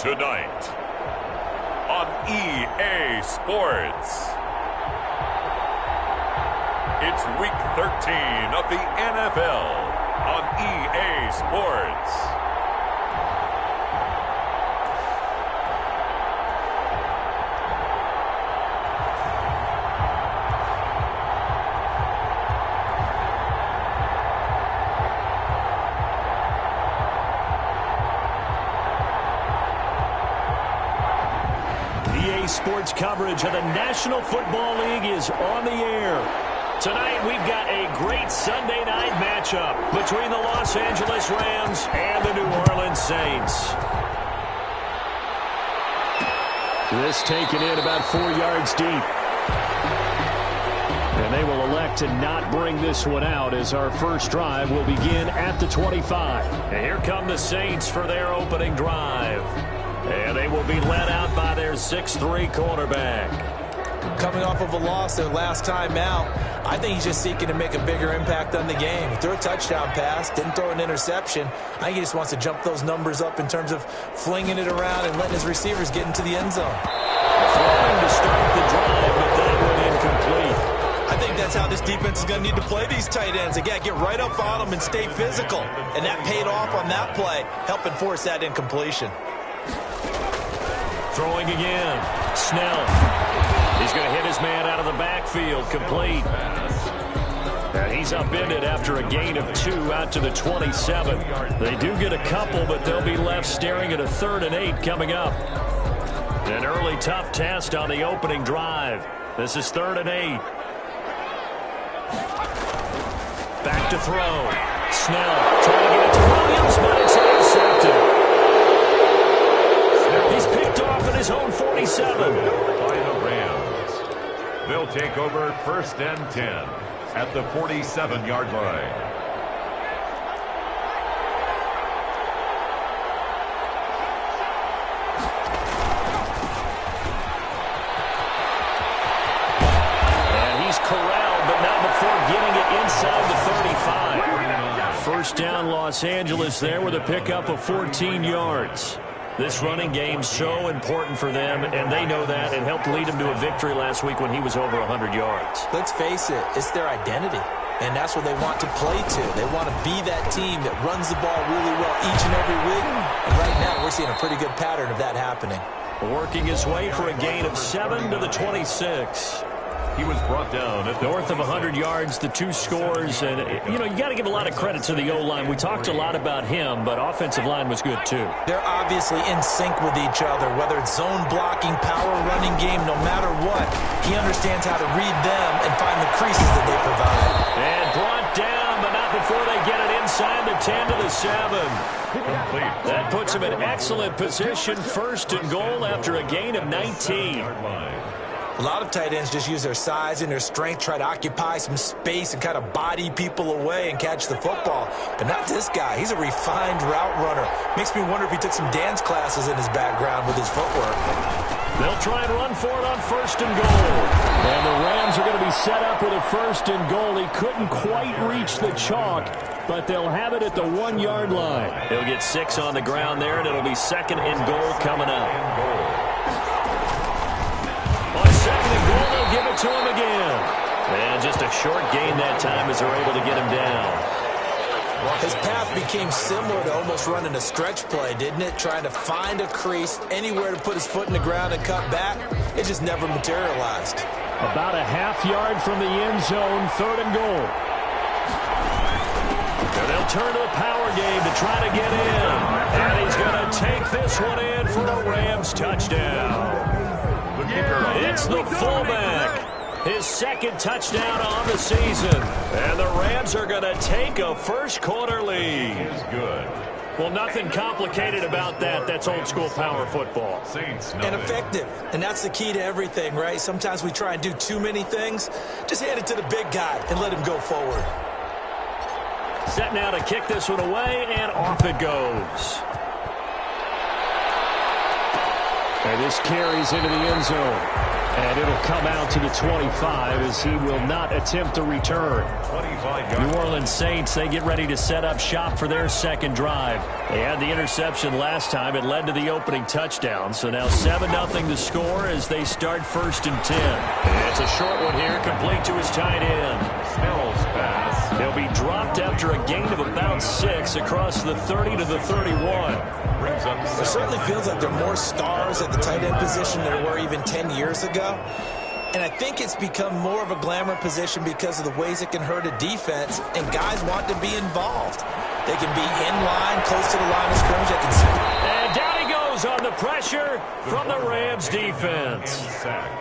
Tonight on EA Sports. It's Week 13 of the NFL on EA Sports. EA Sports coverage of the National Football League is on the air. Tonight, we've got a great Sunday night matchup between the Los Angeles Rams and the New Orleans Saints. This taken in about 4 yards deep. And they will elect to not bring this one out as our first drive will begin at the 25. And here come the Saints for their opening drive. And they will be led out by their 6'3" quarterback. Coming off of a loss their last time out, I think he's just seeking to make a bigger impact on the game. He threw a touchdown pass, didn't throw an interception. I think he just wants to jump those numbers up in terms of flinging it around and letting his receivers get into the end zone. Throwing to start the drive, but that one incomplete. I think that's how this defense is going to need to play these tight ends. Again, get right up on them and stay physical. And that paid off on that play, helping force that incompletion. Throwing again. Snell. He's going to hit his man out of the backfield. Complete. And he's upended after a gain of 2 out to the 27. They do get a couple, but they'll be left staring at a 3rd and 8 coming up. An early tough test on the opening drive. This is 3rd and 8. Back to throw. Snell trying to get it to Williams, but it's intercepted. He's picked off at his own 47. By the Rams. They'll take over 1st and 10 at the 47-yard line. And he's corralled, but not before getting it inside the 35. 1st down, Los Angeles there with a pickup of 14 yards. This running game's so important for them, and they know that. It helped lead them to a victory last week when he was over 100 yards. Let's face it, it's their identity, and that's what they want to play to. They want to be that team that runs the ball really well each and every week, and right now we're seeing a pretty good pattern of that happening. Working his way for a gain of 7 to the 26. He was brought down at north of 100 yards, the 2 scores. And, you know, you got to give a lot of credit to the O-line. We talked a lot about him, but offensive line was good, too. They're obviously in sync with each other, whether it's zone blocking, power running game, no matter what. He understands how to read them and find the creases that they provide. And brought down, but not before they get it inside the 10 to the 7. That puts him in excellent position, 1st and goal after a gain of 19. A lot of tight ends just use their size and their strength, try to occupy some space and kind of body people away and catch the football. But not this guy. He's a refined route runner. Makes me wonder if he took some dance classes in his background with his footwork. They'll try and run for it on 1st and goal. And the Rams are going to be set up with a 1st and goal. He couldn't quite reach the chalk, but they'll have it at the 1-yard line. He'll get 6 on the ground there, and it'll be 2nd and goal coming up. On 2nd and goal, they'll give it to him again. And just a short gain that time as they're able to get him down. His path became similar to almost running a stretch play, didn't it? Trying to find a crease, anywhere to put his foot in the ground and cut back. It just never materialized. About a half yard from the end zone, 3rd and goal. And they'll turn to the power game to try to get in. And he's going to take this one in for a Rams touchdown. It's the fullback. His 2nd touchdown on the season. And the Rams are going to take a 1st quarter lead. Is good. Well, nothing complicated about that. That's old school power football. And effective. And that's the key to everything, right? Sometimes we try and do too many things. Just hand it to the big guy and let him go forward. Set now to kick this one away, and off it goes. And this carries into the end zone. And it'll come out to the 25 as he will not attempt to return. New Orleans Saints, they get ready to set up shop for their second drive. They had the interception last time. It led to the opening touchdown. So now 7-0 to score as they start 1st and 10. And it's a short one here, complete to his tight end. Snell's pass. They'll be dropped after a gain of about 6 across the 30 to the 31. It certainly feels like there are more stars at the tight end position than there were even 10 years ago. And I think it's become more of a glamour position because of the ways it can hurt a defense, and guys want to be involved. They can be in line, close to the line of scrimmage. And down he goes on the pressure from the Rams defense.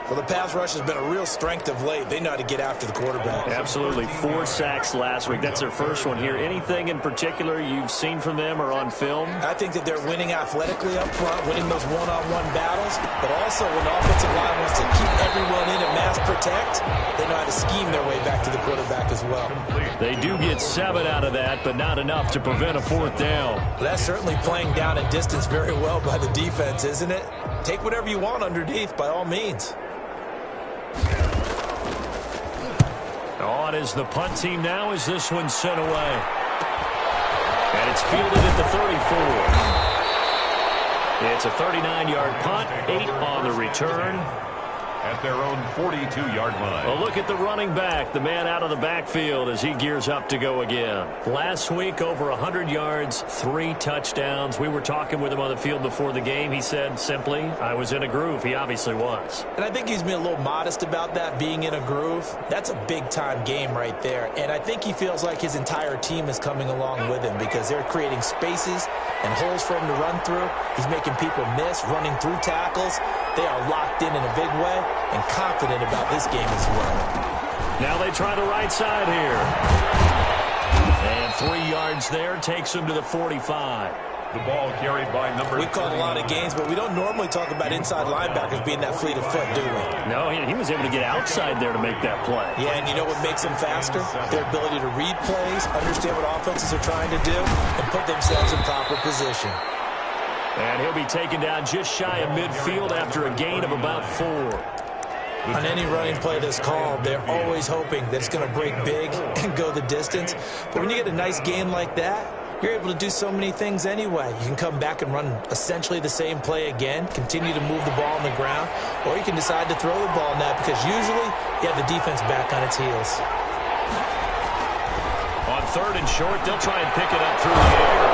Well, the pass rush has been a real strength of late. They know how to get after the quarterback. Absolutely. 4 sacks last week. That's their first one here. Anything in particular you've seen from them or on film? I think that they're winning athletically up front, winning those one-on-one battles, but also when the offensive line wants to keep everyone in and mass protect, they know how to scheme their way back to the quarterback as well. They do get 7 out of that, but not enough to prevent a 4th down. That's certainly playing down and distance very well by the defense, isn't it? Take whatever you want underneath, by all means. On is the punt team now as this one's sent away. And it's fielded at the 34. It's a 39-yard punt, 8 on the return. At their own 42-yard line. A look at the running back, the man out of the backfield as he gears up to go again. Last week, over 100 yards, 3 touchdowns. We were talking with him on the field before the game. He said simply, I was in a groove. He obviously was. And I think he's been a little modest about that, being in a groove. That's a big-time game right there. And I think he feels like his entire team is coming along with him because they're creating spaces and holes for him to run through. He's making people miss, running through tackles. They are locked in a big way and confident about this game as well. Now they try the right side here. And 3 yards there takes him to the 45. The ball carried by number. We've called a lot of games, but we don't normally talk about inside linebackers being that fleet of foot, do we? No, he was able to get outside there to make that play. Yeah, and you know what makes them faster? Their ability to read plays, understand what offenses are trying to do, and put themselves in proper position. And he'll be taken down just shy of midfield after a gain of about 4. On any running play that's called, they're always hoping that it's going to break big and go the distance. But when you get a nice gain like that, you're able to do so many things anyway. You can come back and run essentially the same play again, continue to move the ball on the ground, or you can decide to throw the ball now because usually you have the defense back on its heels. On 3rd and short, they'll try and pick it up through the air.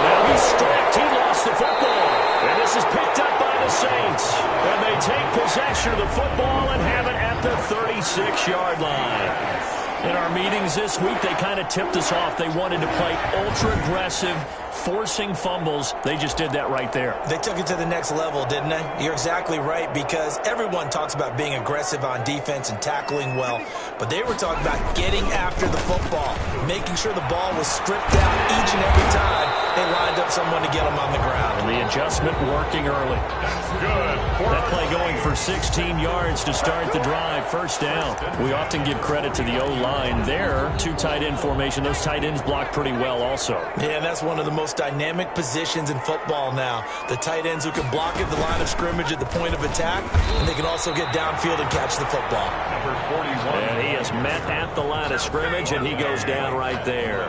Now he's stripped. He lost the football. And this is picked up by the Saints. And they take possession of the football and have it at the 36-yard line. In our meetings this week, they kind of tipped us off. They wanted to play ultra-aggressive, forcing fumbles. They just did that right there. They took it to the next level, didn't they? You're exactly right, because everyone talks about being aggressive on defense and tackling well. But they were talking about getting after the football, making sure the ball was stripped out each and every time they lined up someone to get them on the ground. And the adjustment working early. That's good. That play going for 16 yards to start the drive. 1st down. We often give credit to the O-line there. 2 tight end formation. Those tight ends block pretty well also. Yeah, that's one of the most dynamic positions in football now. The tight ends who can block at the line of scrimmage at the point of attack, and they can also get downfield and catch the football. Number 41. And he is met at the line of scrimmage, and he goes down right there.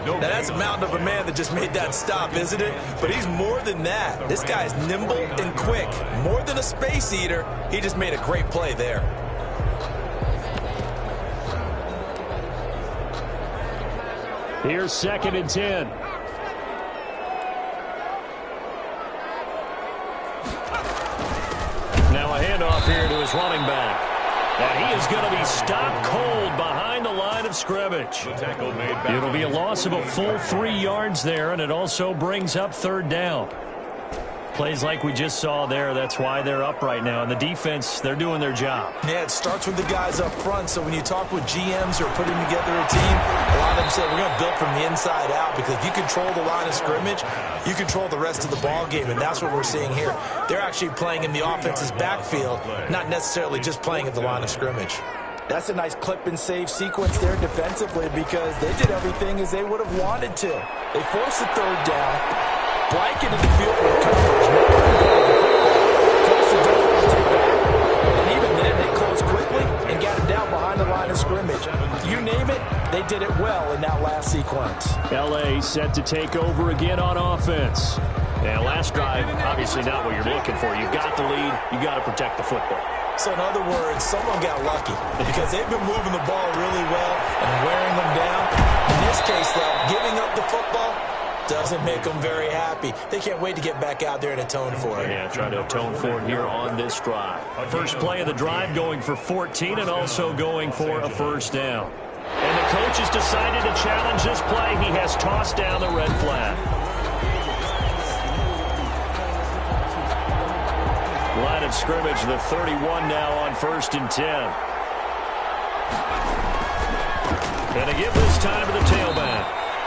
Now, that's a mountain of a man that just made that stop, isn't it? But he's more than that. This guy is nimble and quick. More than a space eater, he just made a great play there. Here's 2nd and 10. Now a handoff here to his running back. And he is going to be stopped cold behind the line of scrimmage. It'll be a loss of a full 3 yards there, and it also brings up 3rd down. Plays like we just saw there, that's why they're up right now. And the defense, they're doing their job. Yeah, it starts with the guys up front. So when you talk with GMs who are putting together a team, a lot of them say we're going to build from the inside out, because if you control the line of scrimmage, you control the rest of the ball game, and that's what we're seeing here. They're actually playing in the offense's backfield, not necessarily just playing at the line of scrimmage. That's a nice clip and save sequence there defensively, because they did everything as they would have wanted to. They forced the 3rd down. Blanket in the field with coverage. Force the defense to take back. set to take over again on offense. And last drive, obviously not what you're looking for. You've got the lead. You've got to protect the football. So in other words, someone got lucky because they've been moving the ball really well and wearing them down. In this case, though, giving up the football doesn't make them very happy. They can't wait to get back out there and atone for it. Yeah, try to atone for it here on this drive. First play of the drive going for 14 and also going for a first down. And the coach has decided to challenge this play. He has tossed down the red flag. Line of scrimmage, the 31 now on 1st and 10. And to give this time to the tailback.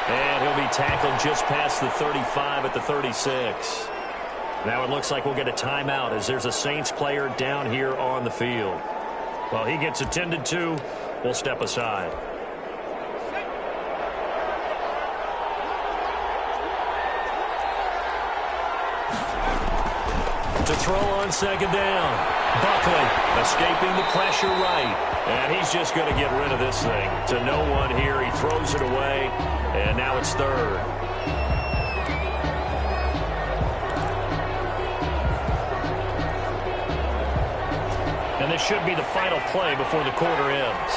And he'll be tackled just past the 35 at the 36. Now it looks like we'll get a timeout as there's a Saints player down here on the field. Well, he gets attended to. We'll step aside. To throw on second down. Buckley escaping the pressure right. And he's just going to get rid of this thing. To no one here. He throws it away. And now it's third. And this should be the final play before the quarter ends.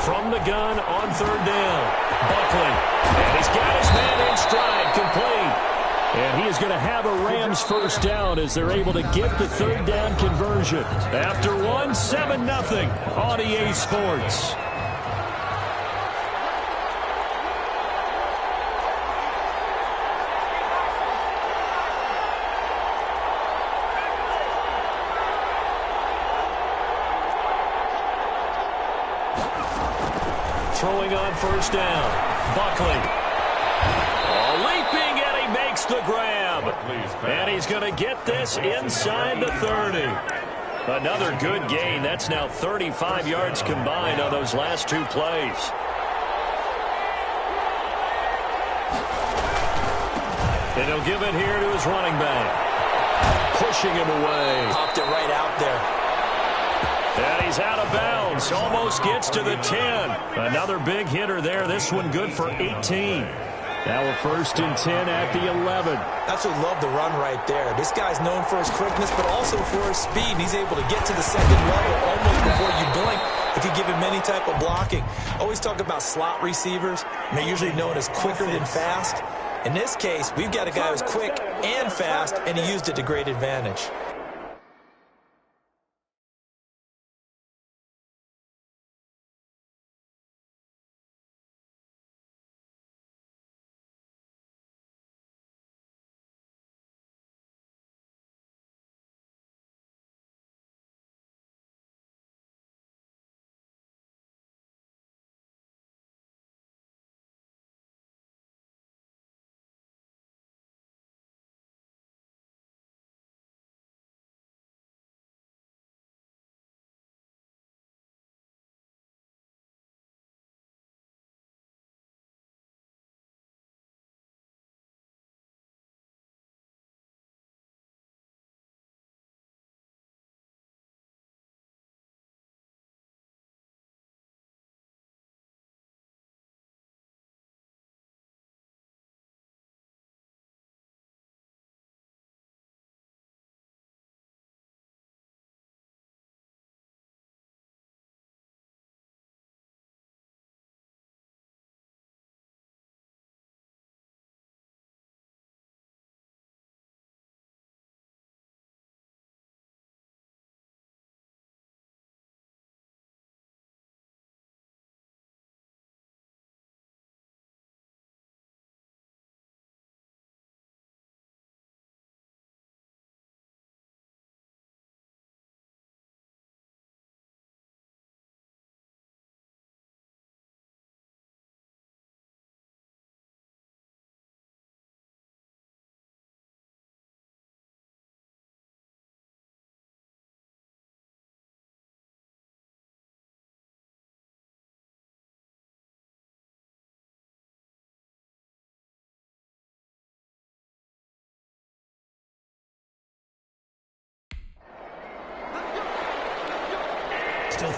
From the gun on third down. Buckley. And he's got his man in stride, complete. And he is going to have a Rams first down as they're able to get the third down conversion. After one, 7-0 on EA Sports. Throwing on first down. Buckley. Leaping, and he makes the grab. And he's going to get this inside the 30. Another good gain. That's now 35 yards combined on those last two plays. And he'll give it here to his running back. Pushing him away. Popped it right out there. And he's out of bounds. Almost gets to the 10. Another big hitter there. This one good for 18. Now we're 1st and 10 at the 11. That's what love the run right there. This guy's known for his quickness, but also for his speed. And he's able to get to the second level almost before you blink if you give him any type of blocking. Always talk about slot receivers, and they're usually known as quicker than fast. In this case, we've got a guy who's quick and fast, and he used it to great advantage.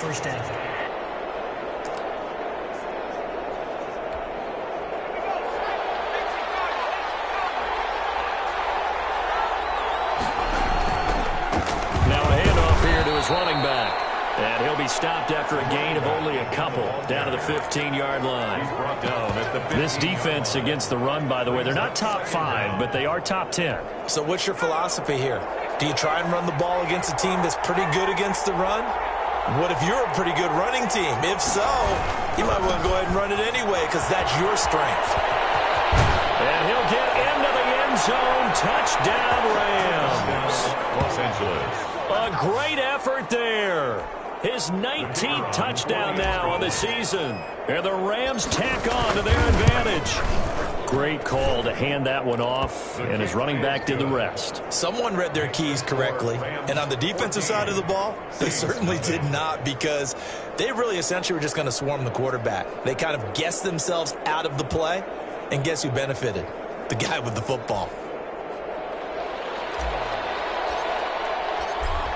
first down. Now a handoff here to his running back. And he'll be stopped after a gain of only a couple down to the 15-yard line. This defense against the run, by the way, they're not top 5, but they are top 10. So what's your philosophy here? Do you try and run the ball against a team that's pretty good against the run? What if you're a pretty good running team? If so, you might want to go ahead and run it anyway because that's your strength. And he'll get into the end zone. Touchdown, Rams. Los Angeles. A great effort there. His 19th touchdown now on the season. And the Rams tack on to their advantage. Great call to hand that one off, and his running back did the rest. Someone read their keys correctly, and on the defensive side of the ball, they certainly did not because they really essentially were just going to swarm the quarterback. They kind of guessed themselves out of the play, and guess who benefited? The guy with the football.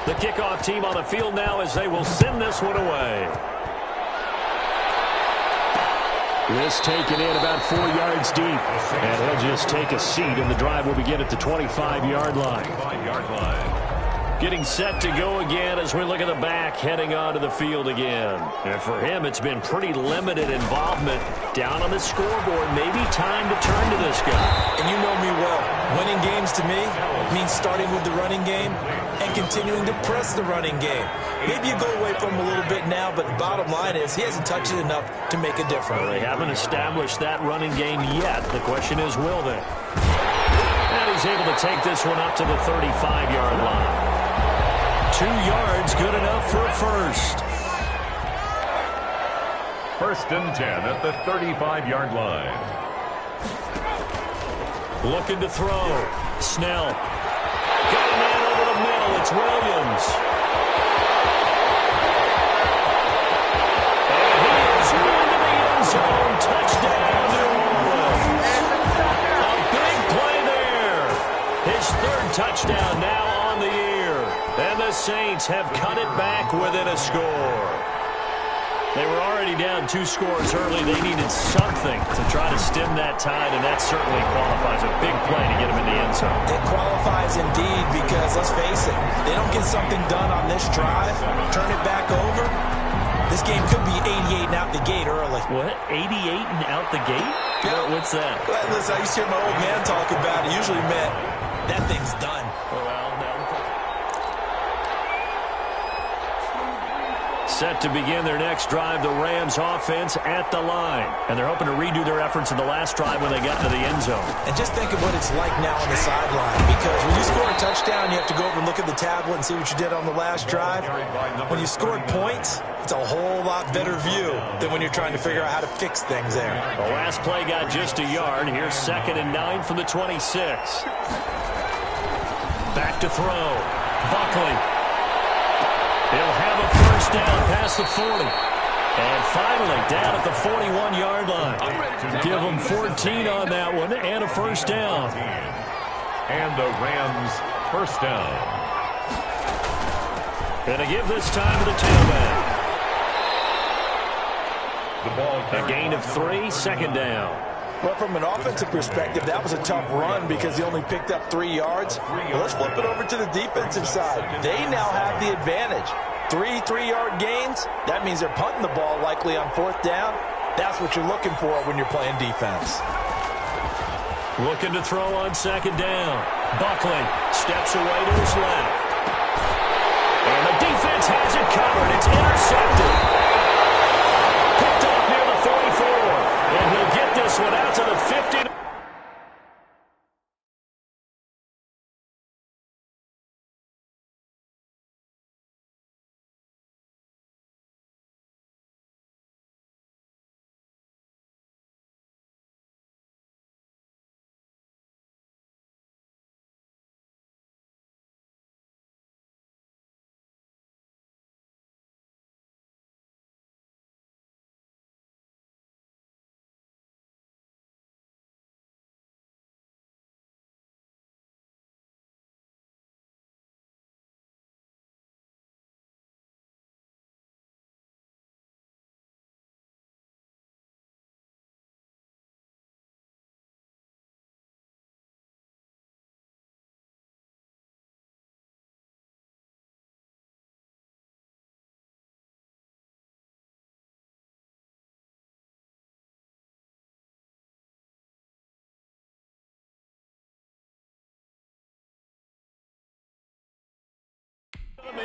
The kickoff team on the field now as they will send this one away. This taken in about 4 yards deep. And he'll just take a seat, and the drive will begin at the 25-yard line. Getting set to go again as we look at the back heading onto the field again. And for him, it's been pretty limited involvement. Down on the scoreboard, maybe time to turn to this guy. And you know me well. Winning games to me means starting with the running game and continuing to press the running game. Maybe you go away from him a little bit now, but the bottom line is he hasn't touched it enough to make a difference. Well, they haven't established that running game yet. The question is, will they? And he's able to take this one up to the 35-yard line. 2 yards, good enough for a first. First and 10 at the 35-yard line. Looking to throw. Snell. Got a man over the middle. It's Williams. And he is going to the end zone. Touchdown, New Orleans. A big play there. His 3rd touchdown now on the year. And the Saints have cut it back within a score. They were already down 2 scores early. They needed something to try to stem that tide, and that certainly qualifies a big play to get them in the end zone. It qualifies indeed because, let's face it, they don't get something done on this drive, turn it back over, this game could be 88 and out the gate early. What? 88 and out the gate? Yeah. What's that? Well, listen, I used to hear my old man talk about it. Usually meant that thing's done. Set to begin their next drive, the Rams offense at the line. And they're hoping to redo their efforts in the last drive when they got into the end zone. And just think of what it's like now on the sideline. Because when you score a touchdown, you have to go over and look at the tablet and see what you did on the last drive. When you scored points, it's a whole lot better view than when you're trying to figure out how to fix things there. The last play got just a yard. Here's 2nd and 9 from the 26. Back to throw. Buckley. He'll have a first down past the 40. And finally, down at the 41-yard line. Give them 14 on that one and a first down. And the Rams first down. Gonna give this time to the tailback. The ball A gain of 3, 2nd down. But from an offensive perspective, that was a tough run because he only picked up 3 yards. Well, let's flip it over to the defensive side. They now have the advantage. 3 3-yard gains, that means they're punting the ball likely on 4th down. That's what you're looking for when you're playing defense. Looking to throw on 2nd down. Buckley steps away to his left. And the defense has it covered. It's intercepted. Picked off near the 44. And he'll get this one out to the 50.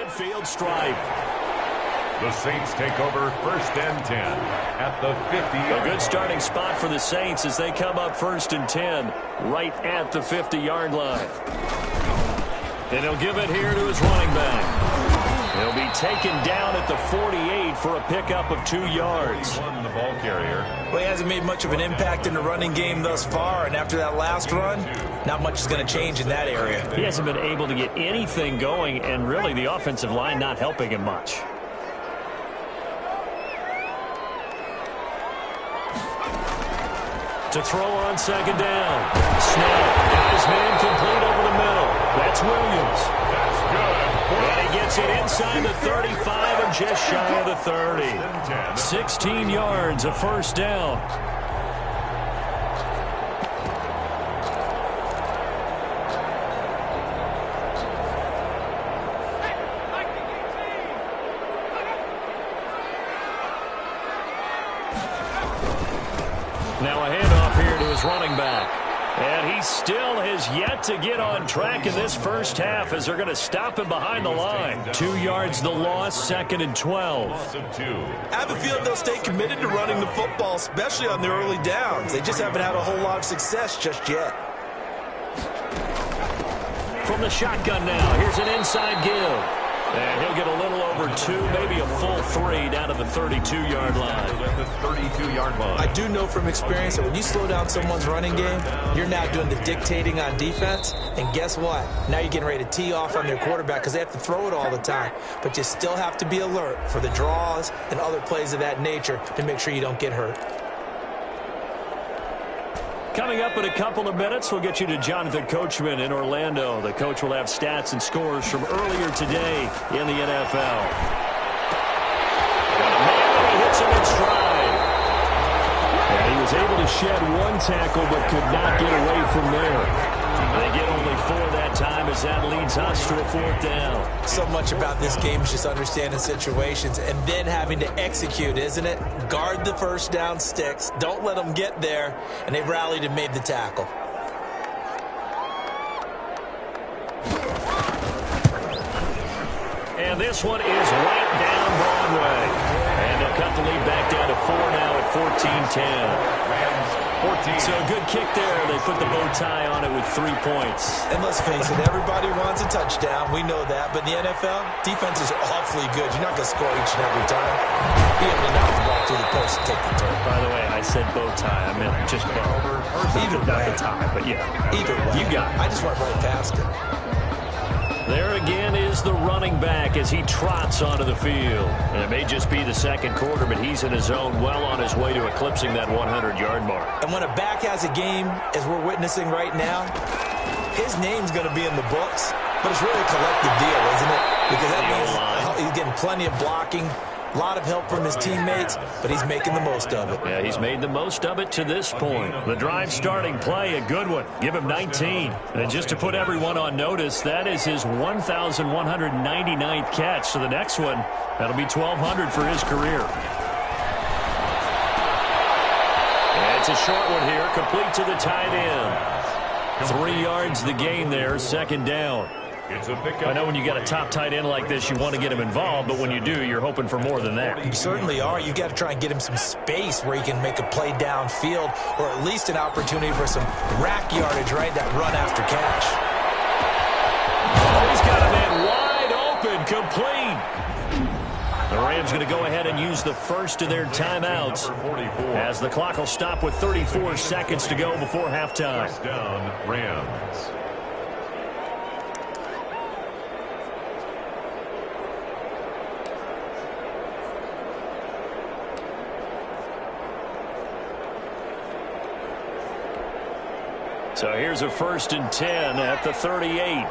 midfield stripe. The Saints take over first and 10 at the 50. A good starting spot for the Saints as they come up first and 10 right at the 50-yard line. And he'll give it here to his running back. He'll be taken down at the 48 for a pickup of 2 yards. The ball carrier. Well, he hasn't made much of an impact in the running game thus far, and after that last run, not much is going to change in that area. He hasn't been able to get anything going, and really the offensive line not helping him much. To throw on second down. Snell got his man complete over the middle. That's Williams. That's good. And he gets it inside the 35 and just shy of the 30. 16 yards, a first down. Now a handoff here to his running back. And he still has yet to get on track in this first half as they're going to stop him behind the line. 2 yards the loss, second and 12. I have a feeling they'll stay committed to running the football, especially on their early downs. They just haven't had a whole lot of success just yet. From the shotgun now, here's an inside give. And he'll get a little over 2, maybe a full 3 down to the 32-yard line. At the 32-yard line. I do know from experience that when you slow down someone's running game, you're now doing the dictating on defense. And guess what? Now you're getting ready to tee off on their quarterback because they have to throw it all the time. But you still have to be alert for the draws and other plays of that nature to make sure you don't get hurt. Coming up in a couple of minutes, we'll get you to Jonathan Coachman in Orlando. The coach will have stats and scores from earlier today in the NFL. Got a man, and he hits him in stride. And he was able to shed 1 tackle but could not get away from there. They get only 4 that time as that leads us to a 4th down. So much about this game is just understanding situations and then having to execute, isn't it? Guard the first down sticks. Don't let them get there. And they've rallied and made the tackle. And this one is right down Broadway. And they'll cut the lead back down to 4 now at 14-10. So a good kick there. They put the bow tie on it with 3 points. And let's face it, everybody wants a touchdown. We know that. But in the NFL, defense is awfully good. You're not going to score each and every time. Be able to knock the ball through the post and take the turn. By the way, I said bow tie. I meant just bow. Either not way. the tie, but yeah. Either way. You got it. I just went right past it. There again is the running back as he trots onto the field. And it may just be the second quarter, but he's in his zone, well on his way to eclipsing that 100-yard mark. And when a back has a game, as we're witnessing right now, his name's going to be in the books. But it's really a collective deal, isn't it? Because that means he's getting plenty of blocking, a lot of help from his teammates, but he's making the most of it. Yeah, he's made the most of it to this point. The drive starting play, a good one. Give him 19. And just to put everyone on notice, that is his 1,199th catch. So the next one, that'll be 1,200 for his career. And it's a short one here, complete to the tight end. 3 yards the gain there, second down. I know when you got a top tight end like this, you want to get him involved, but when you do, you're hoping for more than that. You certainly are. You've got to try and get him some space where he can make a play downfield, or at least an opportunity for some rack yardage, right? That run after catch. Oh, he's got a man wide open, complete. The Rams going to go ahead and use the first of their timeouts as the clock will stop with 34 seconds to go before halftime. First down, Rams. So here's a 1st and 10 at the 38.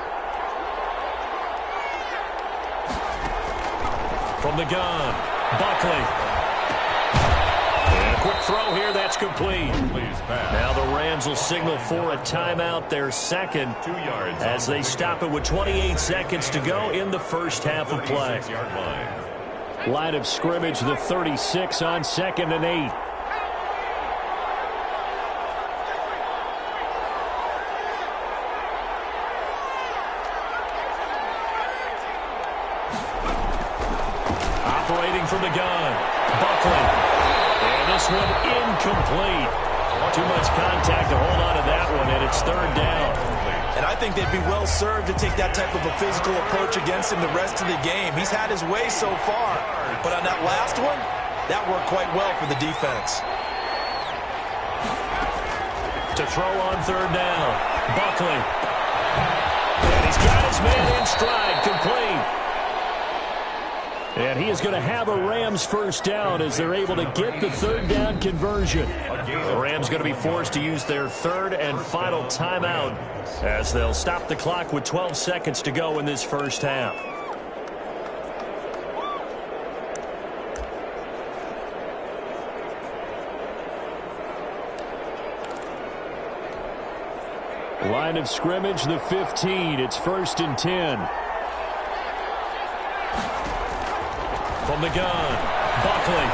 From the gun, Buckley. And a quick throw here, that's complete. Now the Rams will signal for a timeout, their second, 2 yards as they stop it with 28 seconds to go in the first half of play. Line of scrimmage, the 36 on 2nd and 8. Buckley. And this one incomplete. Too much contact to hold on to that one, and it's third down. And I think they'd be well served to take that type of a physical approach against him the rest of the game. He's had his way so far, but on that last one, that worked quite well for the defense. To throw on third down, Buckley. And he's got his man in stride, complete. And he is going to have a Rams first down as they're able to get the third down conversion. The Rams going to be forced to use their third and final timeout as they'll stop the clock with 12 seconds to go in this first half. Line of scrimmage, the 15. It's 1st and 10. From the gun, Buckley.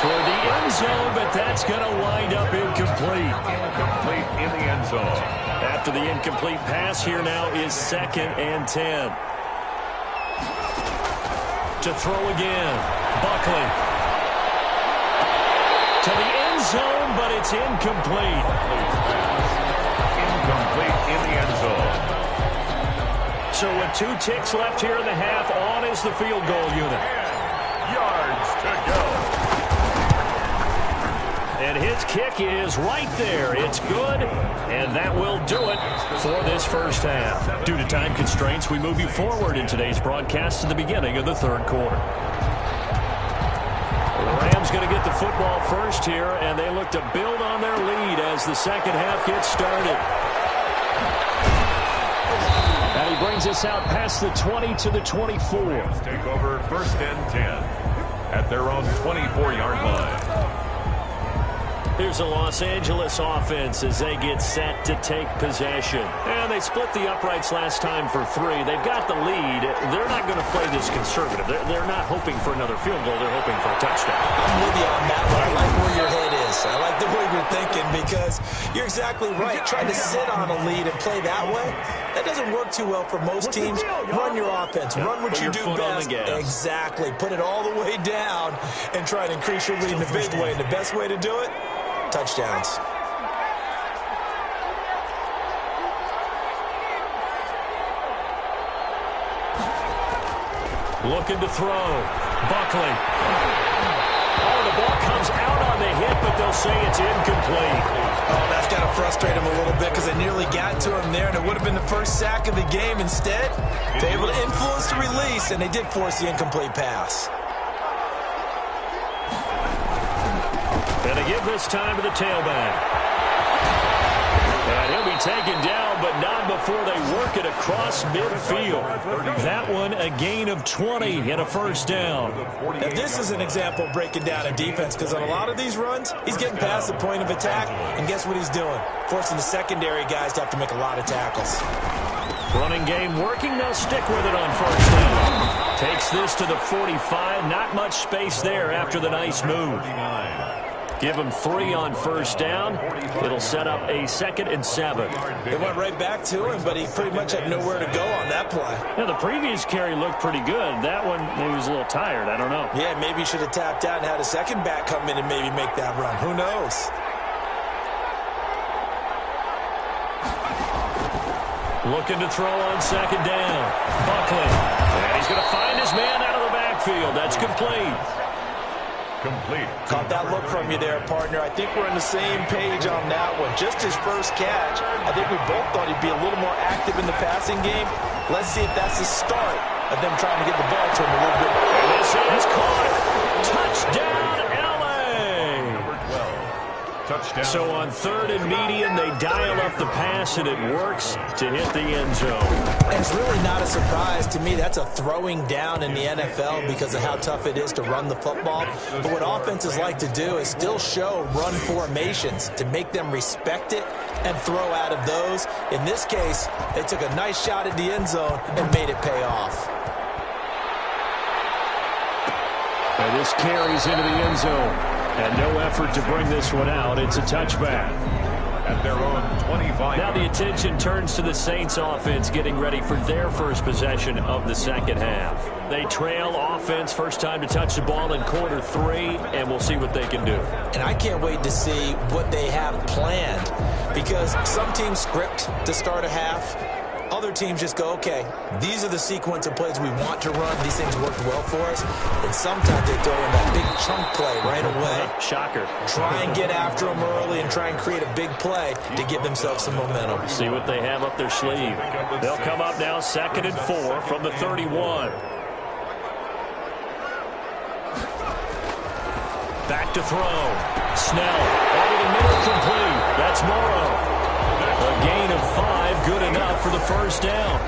Toward the end zone, but that's going to wind up incomplete. Incomplete in the end zone. After the incomplete pass, here now is 2nd and 10. To throw again, Buckley. To the end zone, but it's incomplete. Incomplete in the end zone. So with 2 ticks left here in the half, on is the field goal unit. 10 yards to go. And his kick is right there. It's good, and that will do it for this first half. Due to time constraints, we move you forward in today's broadcast to the beginning of the third quarter. The Rams going to get the football first here, and they look to build on their lead as the second half gets started. And he brings us out past the 20 to the 24. Take over 1st and 10 at their own 24-yard line. Here's a Los Angeles offense as they get set to take possession. And they split the uprights last time for 3. They've got the lead. They're not going to play this conservative. They're not hoping for another field goal. They're hoping for a touchdown. I'm with you on that one. I like where your head is. I like the way you're thinking because you're exactly right. Trying to sit on a lead and play that way, that doesn't work too well for most teams. Run your offense. Run what you do best. Exactly. Put it all the way down and try and increase your lead in a big way. And the best way to do it, touchdowns. Looking to throw. Buckley. Oh, the ball comes out on the hit, but they'll say it's incomplete. Oh, that's got to frustrate him a little bit because they nearly got to him there, and it would have been the first sack of the game. Instead, they're able to influence the release, and they did force the incomplete pass. And they give this time to the tailback. And he'll be taken down, but not before they work it across midfield. That one, a gain of 20 and a first down. Now, this is an example of breaking down a defense because on a lot of these runs, he's getting past the point of attack, and guess what he's doing? Forcing the secondary guys to have to make a lot of tackles. Running game working. They'll stick with it on first down. Takes this to the 45. Not much space there after the nice move. Give him 3 on first down. It'll set up a 2nd and 7. They went right back to him, but he pretty much had nowhere to go on that play. Yeah, the previous carry looked pretty good. That one, he was a little tired. I don't know. Yeah, maybe he should have tapped out and had a second back come in and maybe make that run. Who knows? Looking to throw on 2nd down. Buckley. And he's going to find his man out of the backfield. That's complete. Complete. Caught that look from you there, partner. I think we're on the same page on that one. Just his first catch, I think we both thought he'd be a little more active in the passing game. Let's see if that's the start of them trying to get the ball to him a little bit. And this is caught. Touchdown, Touchdown. So on 3rd and medium, they dial up the pass, and it works to hit the end zone. And it's really not a surprise to me. That's a throwing down in the NFL because of how tough it is to run the football. But what offenses like to do is still show run formations to make them respect it and throw out of those. In this case, they took a nice shot at the end zone and made it pay off. And this carries into the end zone. And no effort to bring this one out. It's a touchback. at their own 25. Now the attention turns to the Saints offense getting ready for their first possession of the second half. They trail offense, first time to touch the ball in quarter 3, and we'll see what they can do. And I can't wait to see what they have planned, because some teams script to start a half. Other teams just go, okay, these are the sequence of plays we want to run. These things work well for us. And sometimes they throw in that big chunk play right away. Shocker. Try and get after them early and try and create a big play to give themselves some momentum. See what they have up their sleeve. They'll come up now 2nd and 4 from the 31. Back to throw. Snell. Over the middle, complete. That's Morrow. A gain of 5, good enough for the first down.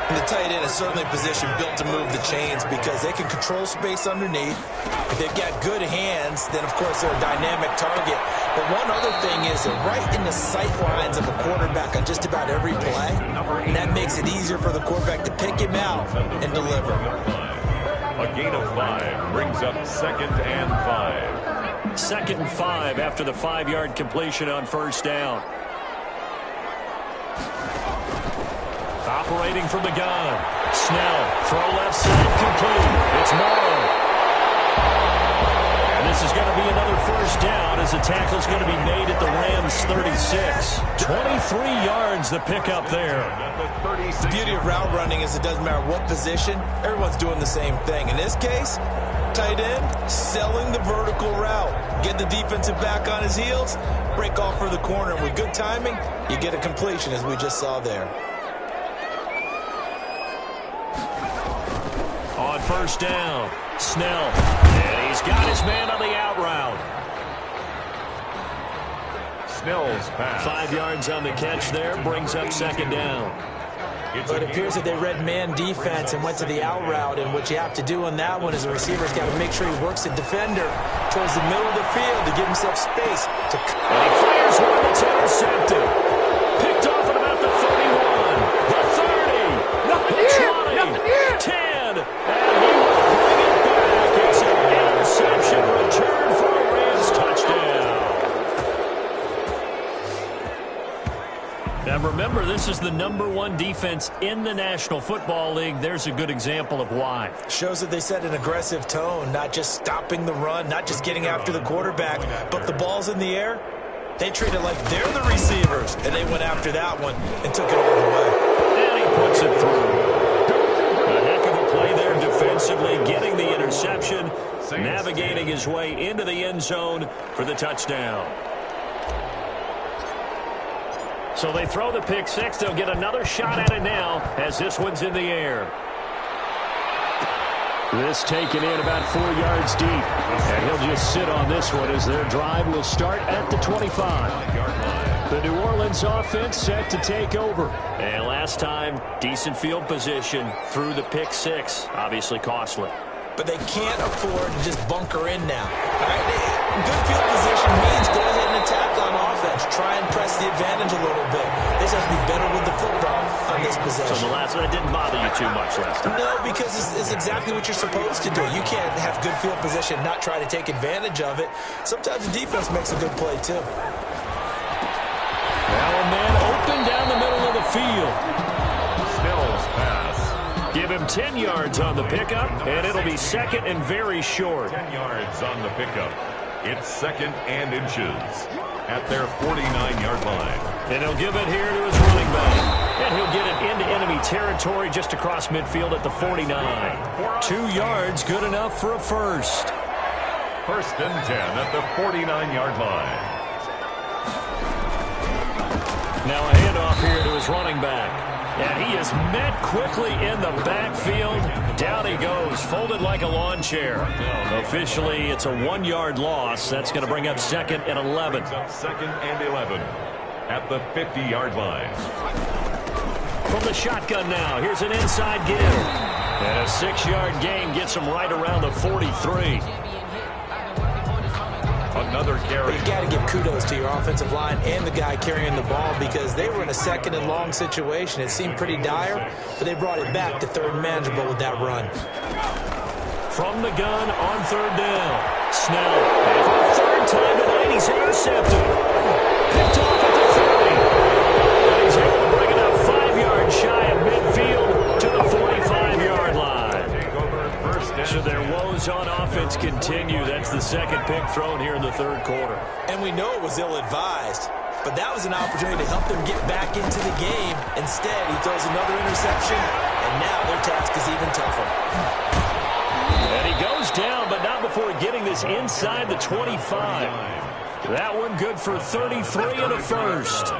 And the tight end is certainly a position built to move the chains because they can control space underneath. If they've got good hands, then of course they're a dynamic target. But one other thing is they're right in the sight lines of a quarterback on just about every play. And that makes it easier for the quarterback to pick him out and deliver. A gain of 5 brings up 2nd and 5. 2nd and 5 after the 5-yard completion on first down. Operating from the gun. Snell, throw left side, complete. It's Morrow. And this is going to be another first down as the tackle is going to be made at the Rams' 36. 23 yards the pickup there. The beauty of route running is it doesn't matter what position, everyone's doing the same thing. In this case, tight end, selling the vertical route. Get the defensive back on his heels, break off for the corner. And with good timing, you get a completion as we just saw there. On first down, Snell. And he's got his man on the out route. Snell's pass. 5 yards on the catch there, brings up 2nd down. But it appears that they read man defense and went to the out route, and what you have to do on that one is the receiver's got to make sure he works the defender towards the middle of the field to give himself space. And he fires one that's intercepted. Picked off at about the 31, the 30, the 20, 10. And he will bring it back. It's an interception return for a Rams touchdown. Now remember, this is the #1 defense in the National Football League. There's a good example of why. Shows that they set an aggressive tone, not just stopping the run, not just getting after the quarterback, but the ball's in the air. They treat it like they're the receivers, and they went after that one and took it all the way. And he puts it through. Play there defensively, getting the interception, navigating his way into the end zone for the touchdown. So they throw the pick 6. They'll get another shot at it now as this one's in the air. This taken in about 4 yards deep. And he'll just sit on this one as their drive will start at the 25. The New Orleans offense set to take over. And last time, decent field position through the pick 6. Obviously costly. But they can't afford to just bunker in now. All right? Good field position means go ahead and attack on offense. Try and press the advantage a little bit. They just have to be better with the football on this possession. So the last one, that didn't bother you too much last time? No, because it's exactly what you're supposed to do. You can't have good field position and not try to take advantage of it. Sometimes the defense makes a good play, too. Now a man open down the middle of the field. Snell's pass. Give him 10 yards on the pickup, and it'll be 2nd and very short. 10 yards on the pickup. It's 2nd and inches at their 49-yard line. And he'll give it here to his running back. And he'll get it into enemy territory just across midfield at the 49. 2 yards, good enough for a first. 1st and 10 at the 49-yard line. Now a handoff here to his running back. And he is met quickly in the backfield. Down he goes, folded like a lawn chair. Officially, it's a 1-yard loss. That's going to bring up 2nd and 11. 2nd and 11 at the 50-yard line. From the shotgun now, here's an inside give. And a 6-yard gain gets him right around the 43. Another carry. You got to give kudos to your offensive line and the guy carrying the ball because they were in a 2nd and long situation. It seemed pretty dire, but they brought it back to 3rd and manageable with that run. From the gun on 3rd down. Snell. And for the 3rd time tonight, he's intercepted. Picked off woes on offense continue. That's the second pick thrown here in the third quarter. And we know it was ill-advised, but that was an opportunity to help them get back into the game. Instead, he throws another interception, and now their task is even tougher. And he goes down, but not before getting this inside the 25. That one good for 33 and a first.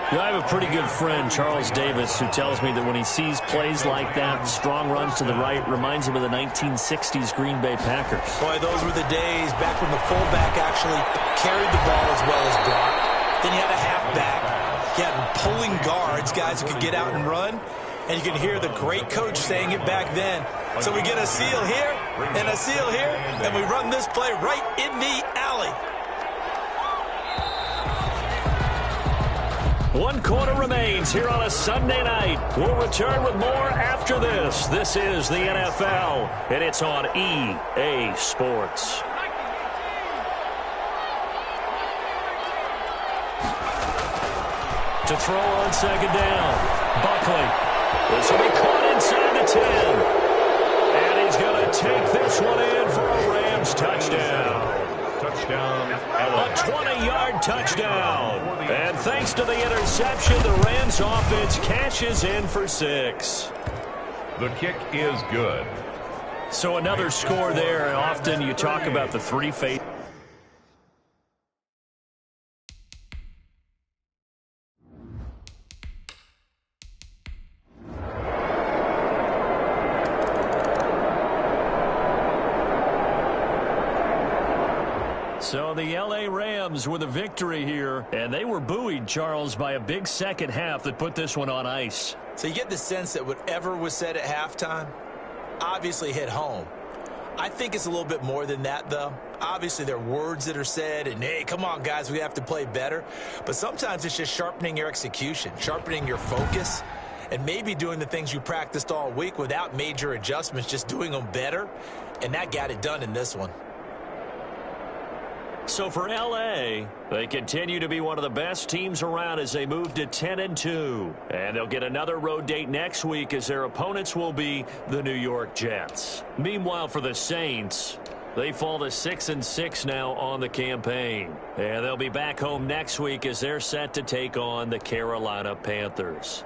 I have a pretty good friend, Charles Davis, who tells me that when he sees plays like that, strong runs to the right, reminds him of the 1960s Green Bay Packers. Boy, those were the days back when the fullback actually carried the ball as well as blocked. Then you had a halfback. You had pulling guards, guys who could get out and run. And you can hear the great coach saying it back then. So we get a seal here and a seal here, and we run this play right in the alley. 1 quarter remains here on a Sunday night. We'll return with more after this. This is the NFL, and it's on EA Sports. To throw on second down, Buckley. This will be caught inside the 10. And he's going to take this one in for a Rams touchdown. Touchdown. A 20-yard touchdown. And thanks to the interception, the Rams offense cashes in for 6. The kick is good. So another score there, and often you talk about the three phase. So the L.A. Rams with a victory here, and they were buoyed, Charles, by a big second half that put this one on ice. So you get the sense that whatever was said at halftime obviously hit home. I think it's a little bit more than that, though. Obviously, there are words that are said, and, hey, come on, guys, we have to play better. But sometimes it's just sharpening your execution, sharpening your focus, and maybe doing the things you practiced all week without major adjustments, just doing them better. And that got it done in this one. So for L.A., they continue to be one of the best teams around as they move to 10-2. And they'll get another road date next week as their opponents will be the New York Jets. Meanwhile, for the Saints, they fall to 6-6 now on the campaign. And they'll be back home next week as they're set to take on the Carolina Panthers.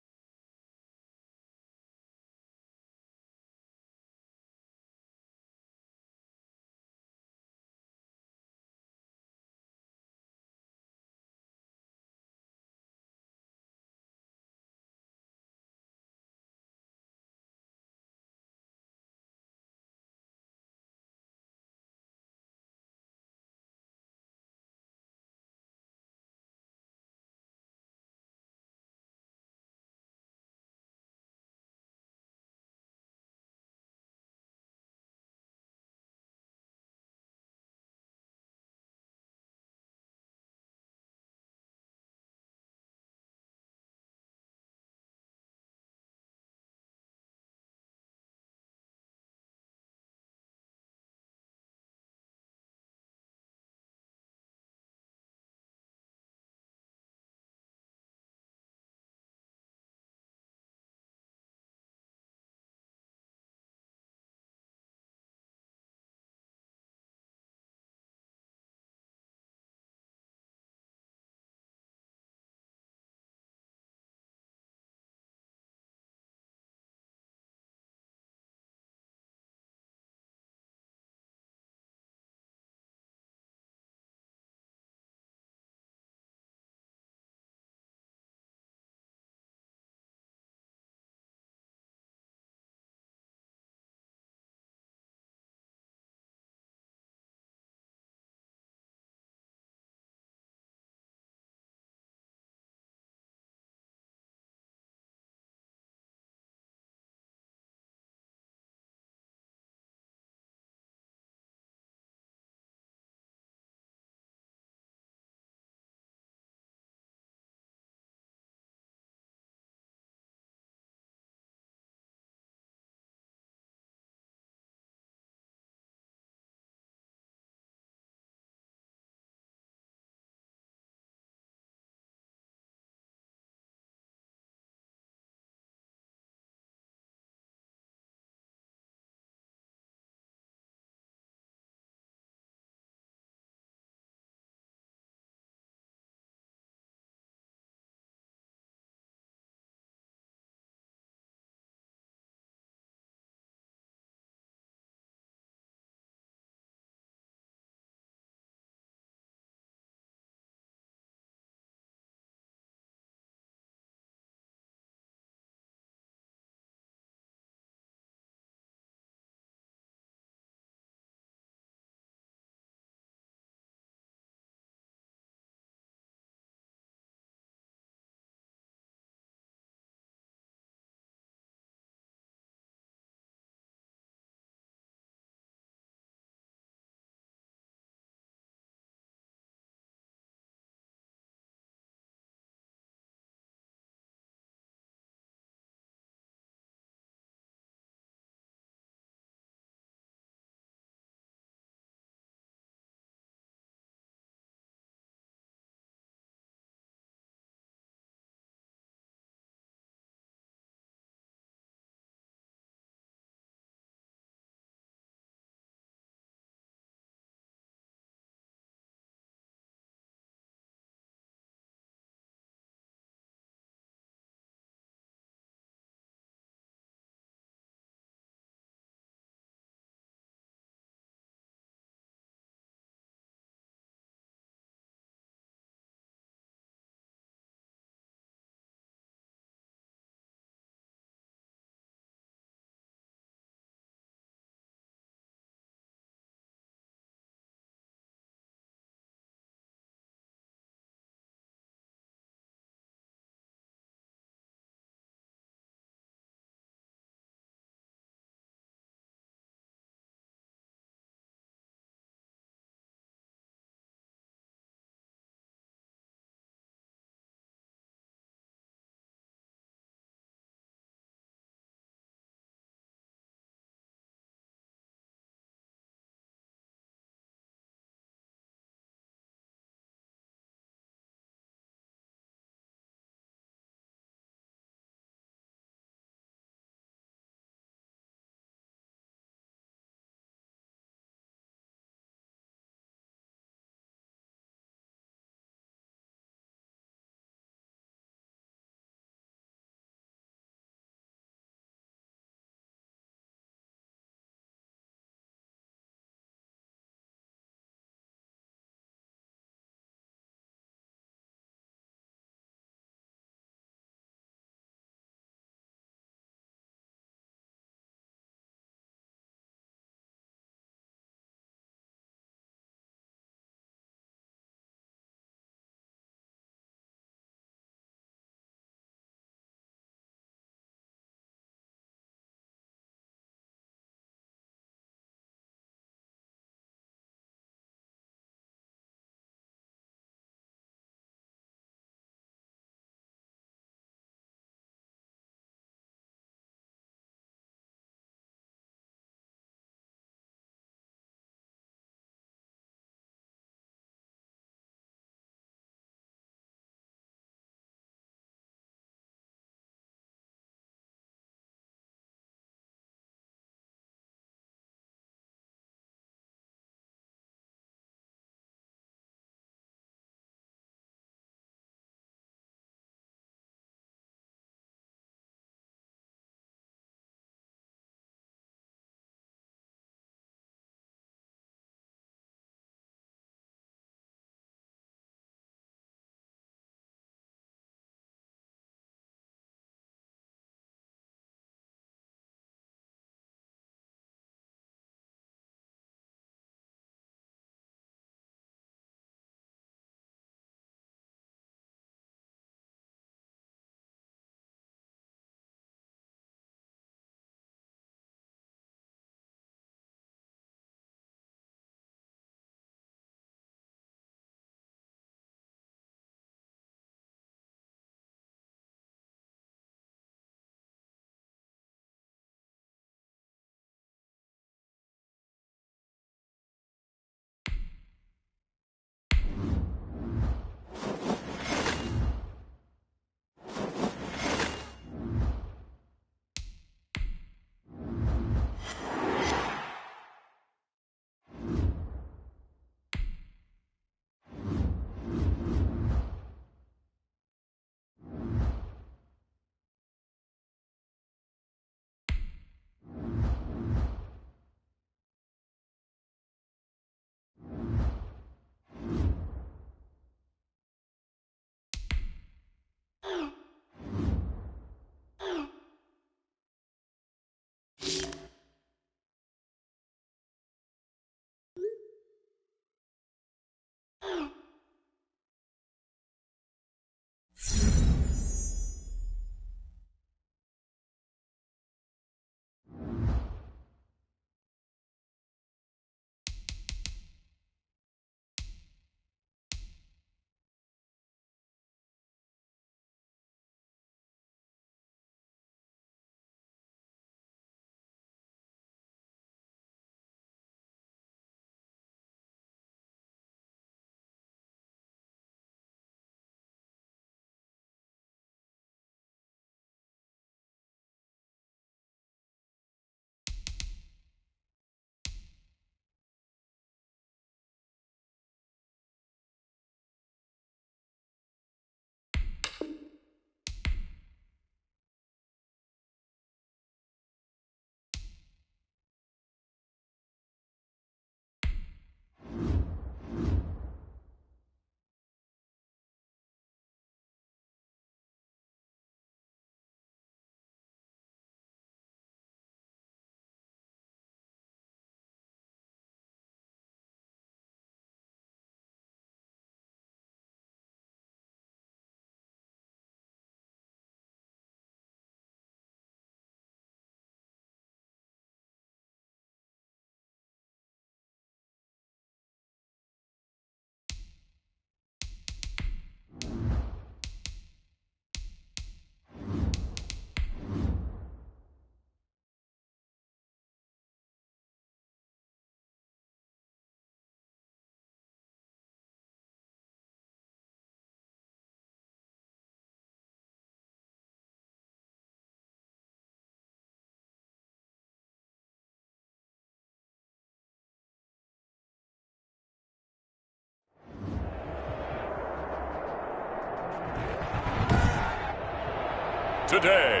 Today,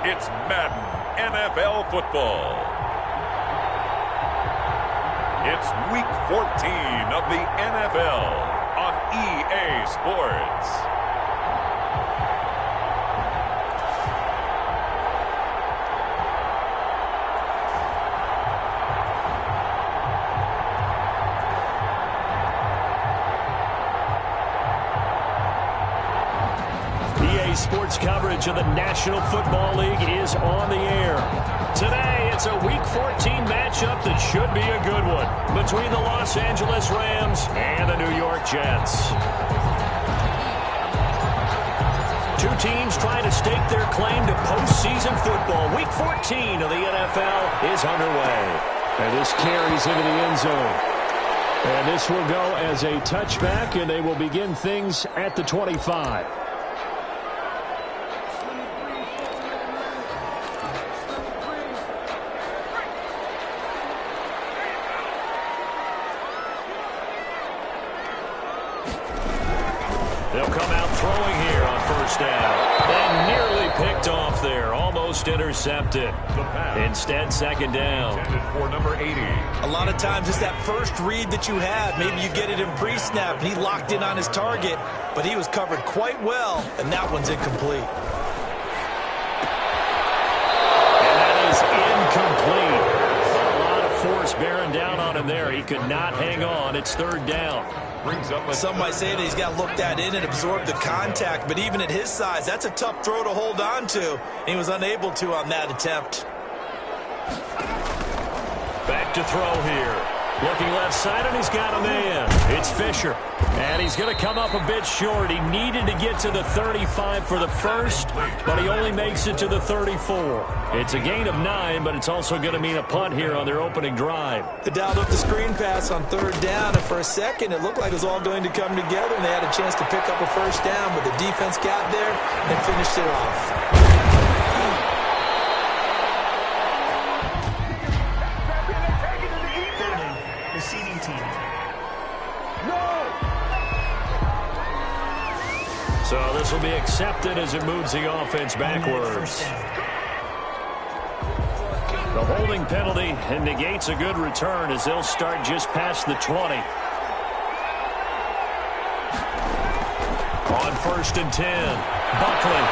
it's Madden NFL football. It's Week 14 of the NFL on EA Sports. Sports coverage of the National Football League is on the air. Today, it's a Week 14 matchup that should be a good one between the Los Angeles Rams and the New York Jets. Two teams trying to stake their claim to postseason football. Week 14 of the NFL is underway. And this carries into the end zone. And this will go as a touchback, and they will begin things at the 25. They'll come out throwing here on first down. And nearly picked off there. Almost intercepted. Instead, second down. For number 80. A lot of times it's that first read that you have. Maybe you get it in pre-snap, and he locked in on his target, but he was covered quite well, and that one's incomplete. And that is incomplete. A lot of force bearing down on him there. He could not hang on. It's third down. Some might say that he's got looked at in and absorbed the contact, but even at his size, that's a tough throw to hold on to. And he was unable to on that attempt. Back to throw here. Looking left side, and he's got a man. It's Fisher. And he's going to come up a bit short. He needed to get to the 35 for the first, but he only makes it to the 34. It's a gain of 9, but it's also going to mean a punt here on their opening drive. They dialed up the screen pass on third down, and for a second it looked like it was all going to come together, and they had a chance to pick up a first down, but the defense got there and finished it off. Receiving team. So this will be accepted as it moves the offense backwards. The holding penalty and negates a good return as they'll start just past the 20. On first and 10, Buckley.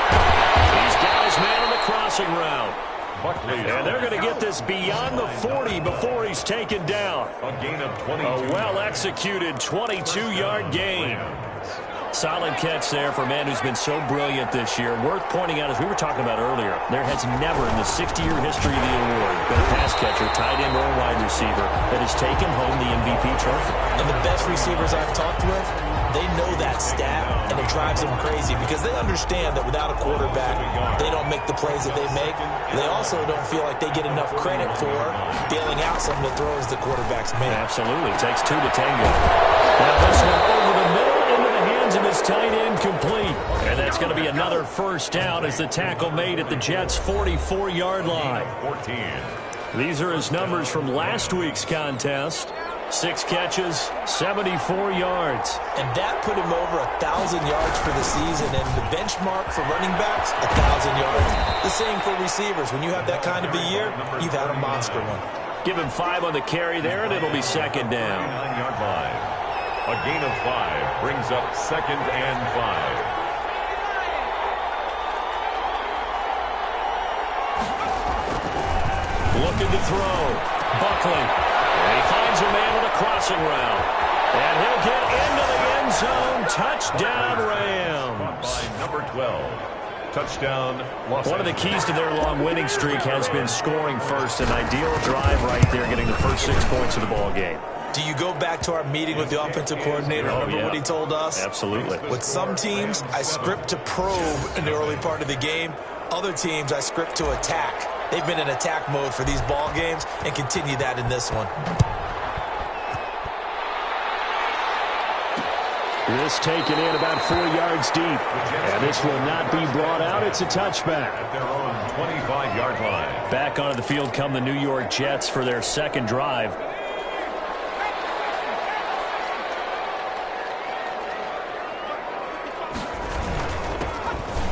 He's got his man on the crossing route. And they're going to get this beyond the 40 before he's taken down. A gain of 22. A well-executed 22-yard gain. Solid catch there for a man who's been so brilliant this year. Worth pointing out, as we were talking about earlier, there has never in the 60-year history of the award been a pass catcher, tight end, or wide receiver that has taken home the MVP trophy. And the best receivers I've talked with, they know that stat, and it drives them crazy because they understand that without a quarterback, they don't make the plays that they make. They also don't feel like they get enough credit for bailing out some of the throws the quarterbacks make. Absolutely. It takes two to tango. Now this one over the middle into the hands of his tight end complete. And that's going to be another first down as the tackle made at the Jets' 44-yard line. 14. These are his numbers from last week's contest. 6 catches, 74 yards. And that put him over 1,000 yards for the season. And the benchmark for running backs, 1,000 yards. The same for receivers. When you have that kind of a year, you've had a monster one. Give him 5 on the carry there, and it'll be second down. 9-yard line. A gain of 5 brings up second and 5. Looking to throw. Buckley. And he finds a man with a crossing route. And he'll get into the end zone. Touchdown, Rams. By number 12. Touchdown, Los One of the keys to their long winning streak has been scoring first. An ideal drive right there, getting the first 6 points of the ball game. Do you go back to our meeting with the offensive coordinator? Remember what he told us? Absolutely. With some teams, I script to probe in the early part of the game. Other teams, I script to attack. They've been in attack mode for these ball games and continue that in this one. This taken in about 4 yards deep. And this will not be brought out. It's a touchback. At their own 25-yard line. Back onto the field come the New York Jets for their second drive.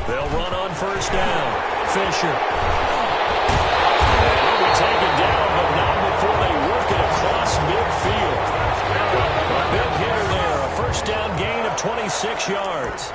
They'll run on first down. Fisher. And he'll be taken down, but not before they work it across midfield. A big hitter there. A first down gain of 26 yards.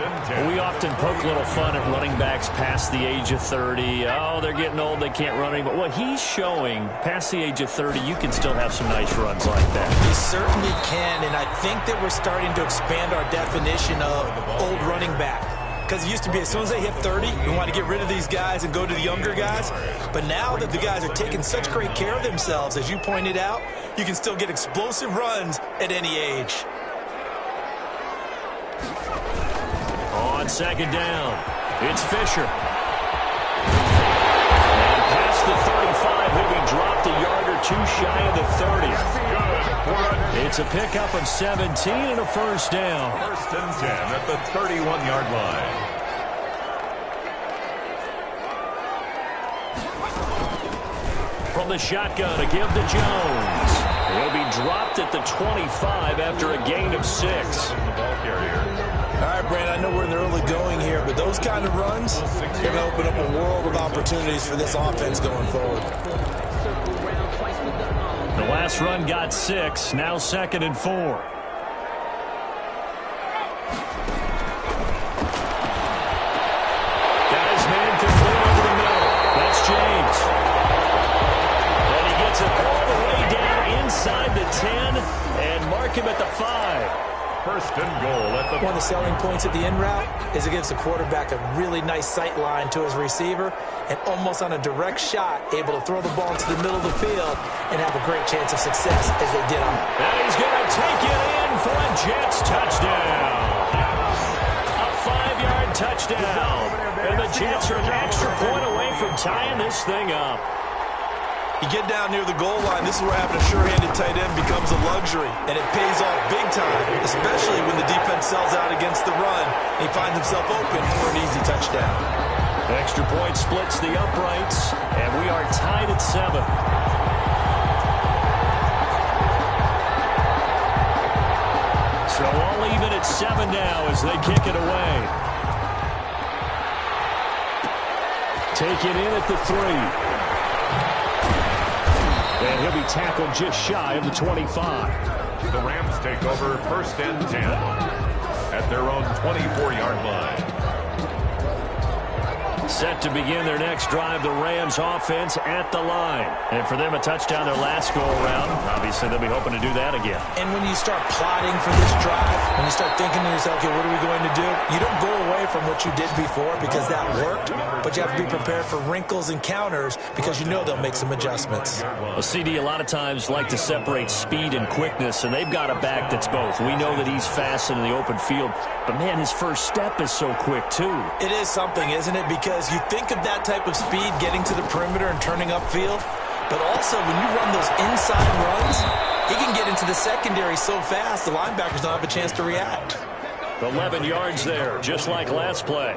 We often poke a little fun at running backs past the age of 30. Oh, they're getting old, they can't run anymore. What he's showing, past the age of 30, you can still have some nice runs like that. He certainly can, and I think that we're starting to expand our definition of old running back. Because it used to be as soon as they hit 30, we want to get rid of these guys and go to the younger guys. But now that the guys are taking such great care of themselves, as you pointed out, you can still get explosive runs at any age. On second down, it's Fisher. And past the 35, he'll be dropped a yard or two shy of the 30. It's a pickup of 17 and a first down. First and 10 at the 31-yard line. From the shotgun, a give to Jones. He'll be dropped at the 25 after a gain of 6. The ball carrier. All right, Brandon, I know we're in the early going here, but those kind of runs, they're going to open up a world of opportunities for this offense going forward. The last run got 6, now 2nd and 4. Guys, man complete over the middle. That's James. And he gets it all the way down inside the 10 and mark him at the 5. First and goal at the... One of the selling points at the end route is it gives the quarterback a really nice sight line to his receiver and almost on a direct shot able to throw the ball into the middle of the field and have a great chance of success as they did on it. And he's going to take it in for a Jets touchdown. A 5-yard touchdown. And the Jets are an extra point away from tying this thing up. You get down near the goal line, this is where having a sure-handed tight end becomes a luxury, and it pays off big time, especially when the defense sells out against the run, and he finds himself open for an easy touchdown. Extra point splits the uprights, and we are tied at 7. So all even at 7 now as they kick it away. Taken in at the 3. And he'll be tackled just shy of the 25. The Rams take over first and 10 at their own 24-yard line. Set to begin their next drive, the Rams offense at the line. And for them, a touchdown their last go-around. Obviously, they'll be hoping to do that again. And when you start plotting for this drive, when you start thinking to yourself, okay, what are we going to do? You don't go away from what you did before because that worked, but you have to be prepared for wrinkles and counters because you know they'll make some adjustments. A CD a lot of times like to separate speed and quickness, and they've got a back that's both. We know that he's fast in the open field, but, man, his first step is so quick, too. It is something, isn't it? Because you think of that type of speed getting to the perimeter and turning upfield, but also when you run those inside runs, he can get into the secondary so fast the linebackers don't have a chance to react. 11 yards there, just like last play.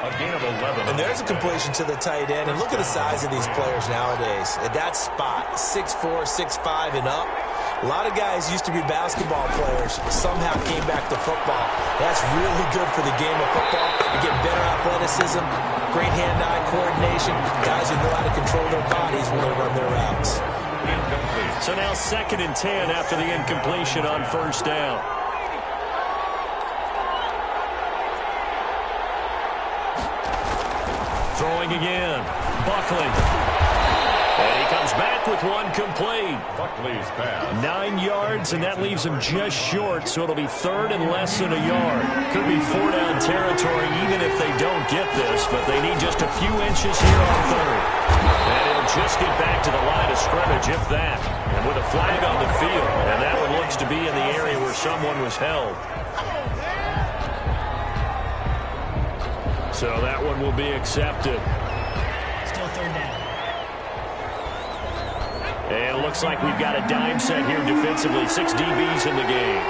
A gain of 11. And there's a completion to the tight end. And look at the size of these players nowadays. At that spot, 6'4", 6'5", and up. A lot of guys used to be basketball players, somehow came back to football. That's really good for the game of football. You get better athleticism, great hand-eye coordination, guys who know how to control their bodies when they run their routes. Incomplete. So now 2nd and 10 after the incompletion on first down. Throwing again. Buckley. And he comes back with one complete. Buckley's pass. 9 yards, and that leaves him just short, so it'll be 3rd and less than a yard. Could be 4-down territory even if they don't get this, but they need just a few inches here on 3rd. And he'll just get back to the line of scrimmage, if that. And with a flag on the field, and that one looks to be in the area where someone was held. So that one will be accepted. Still 3rd down. And it looks like we've got a dime set here defensively. 6 DBs in the game.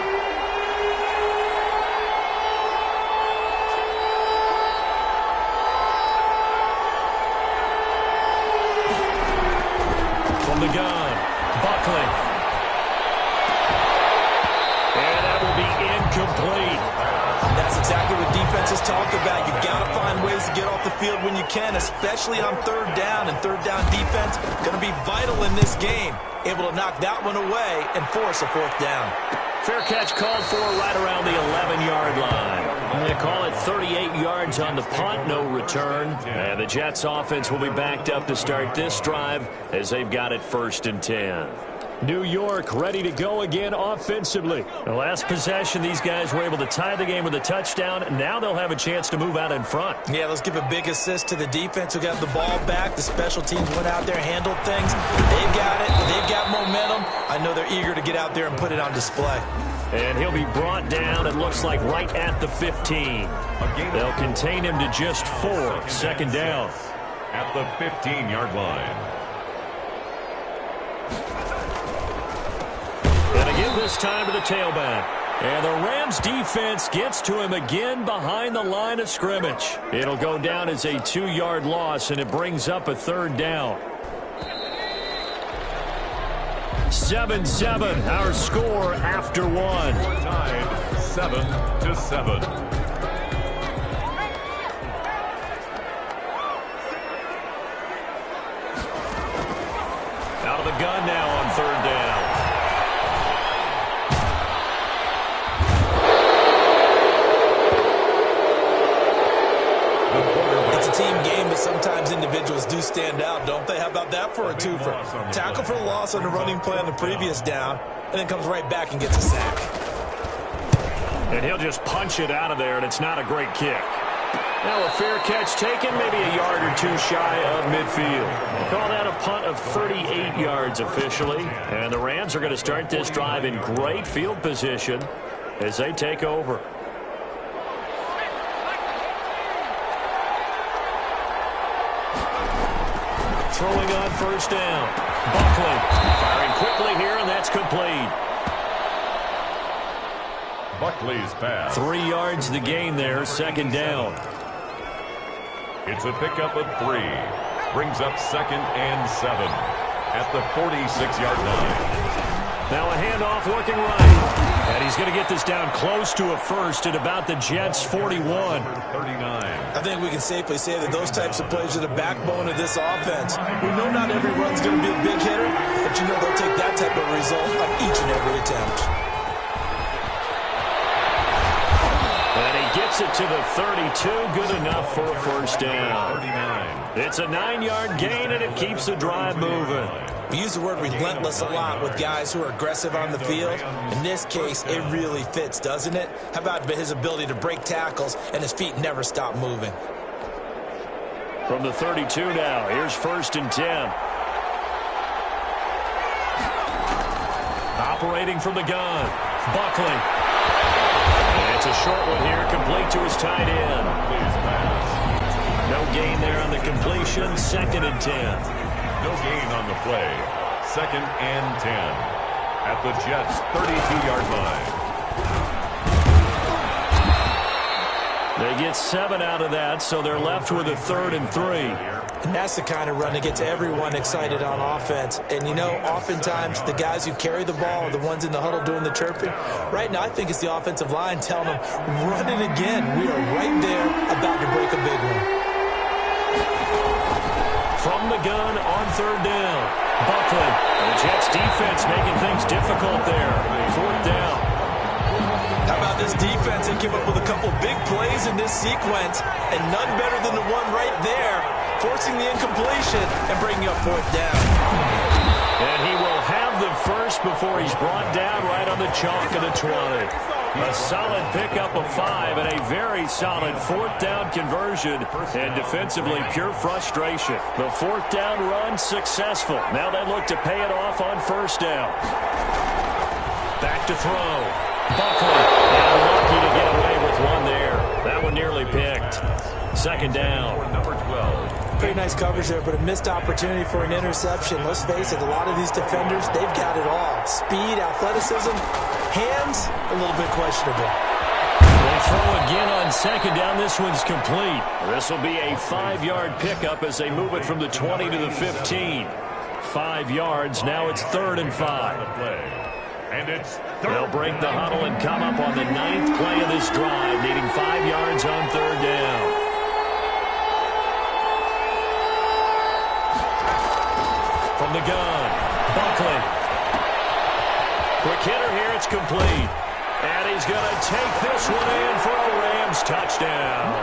From the gun, Buckley. And that will be incomplete. That's exactly what defenses talked about. You got to find ways to get off the field when you can, especially on third down. And third down defense going to be vital in this game. Able to knock that one away and force a fourth down. Fair catch called for right around the 11-yard line. They call it 38 yards on the punt, no return. And the Jets offense will be backed up to start this drive as they've got it 1st and 10. New York ready to go again offensively. The last possession, these guys were able to tie the game with a touchdown. Now they'll have a chance to move out in front. Yeah, let's give a big assist to the defense who got the ball back. The special teams went out there, handled things. They've got it. They've got momentum. I know they're eager to get out there and put it on display. And he'll be brought down, it looks like, right at the 15. They'll contain him to just 4. 2nd down. At the 15-yard line. And again this time to the tailback. And the Rams defense gets to him again behind the line of scrimmage. It'll go down as a 2-yard loss, and it brings up a 3rd down. 7-7, our score after 1. Tied 7-7. Out of the gun now on 3rd down. It's a team game, but sometimes individuals do stand out, don't they? How about that for a twofer? Tackle for a loss on the running play on the previous down, and then comes right back and gets a sack. And he'll just punch it out of there, and it's not a great kick. Now a fair catch taken, maybe a yard or 2 shy of midfield. Call that a punt of 38 yards officially. And the Rams are going to start this drive in great field position as they take over. Throwing on 1st down. Buckley firing quickly here, and that's complete. Buckley's pass. 3 yards the gain there, 2nd down. It's a pickup of 3. Brings up 2nd and 7 at the 46-yard line. Now a handoff working right. And he's going to get this down close to a 1st at about the Jets' 41. 39. I think we can safely say that those types of plays are the backbone of this offense. We know not every run's going to be a big hitter, but you know they'll take that type of result on each and every attempt. And he gets it to the 32, good enough for a 1st down. 39. It's a 9-yard gain, and it keeps the drive moving. We use the word relentless a lot with guys who are aggressive on the field. In this case, it really fits, doesn't it? How about his ability to break tackles and his feet never stop moving? From the 32 now, here's 1st and 10. Operating from the gun, Buckley. And it's a short one here, complete to his tight end. No gain there on the completion, 2nd and 10. No gain on the play. 2nd and 10 at the Jets' 32-yard line. They get 7 out of that, so they're left with a 3rd and 3. And that's the kind of run that gets everyone excited on offense. And, you know, oftentimes the guys who carry the ball are the ones in the huddle doing the chirping. Right now, I think it's the offensive line telling them, run it again. We are right there about to break a big one. From the gun on 3rd down, Buckley. And the Jets defense making things difficult there. 4th down. How about this defense? They came up with a couple big plays in this sequence, and none better than the one right there, forcing the incompletion and bringing up 4th down. And he will have the 1st before he's brought down right on the chalk of the 20. A solid pickup of 5 and a very solid 4th down conversion. And defensively, pure frustration. The 4th down run successful. Now they look to pay it off on 1st down. Back to throw. Buckley. And lucky to get away with one there. That one nearly picked. 2nd down. Number 12. Pretty nice coverage there, but a missed opportunity for an interception. Let's face it, a lot of these defenders, they've got it all. Speed, athleticism, hands, a little bit questionable. They throw again on 2nd down. This one's complete. This will be a 5-yard pickup as they move it from the 20 to the 15. 5 yards. Now it's 3rd and 5. And it's They'll break the huddle and come up on the 9th play of this drive, needing 5 yards on 3rd down. From the gun, Buckley. Quick hitter here, it's complete. And he's going to take this one in for a Rams touchdown.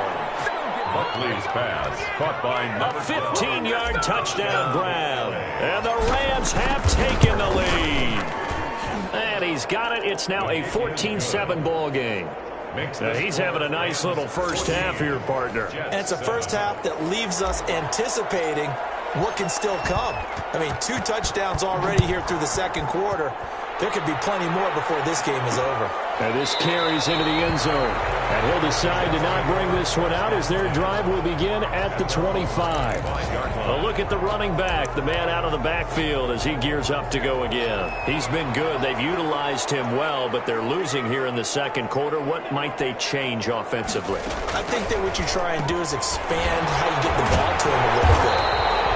Buckley's pass caught by A 15-yard touchdown grab. And the Rams have taken the lead. And he's got it. It's now a 14-7 ball game. He's having a nice little first half here, partner. And it's a first half that leaves us anticipating what can still come. I mean, 2 touchdowns already here through the second quarter. There could be plenty more before this game is over. And this carries into the end zone. And he'll decide to not bring this one out as their drive will begin at the 25. A look at the running back, the man out of the backfield as he gears up to go again. He's been good. They've utilized him well, but they're losing here in the second quarter. What might they change offensively? I think that what you try and do is expand how you get the ball to him a little bit.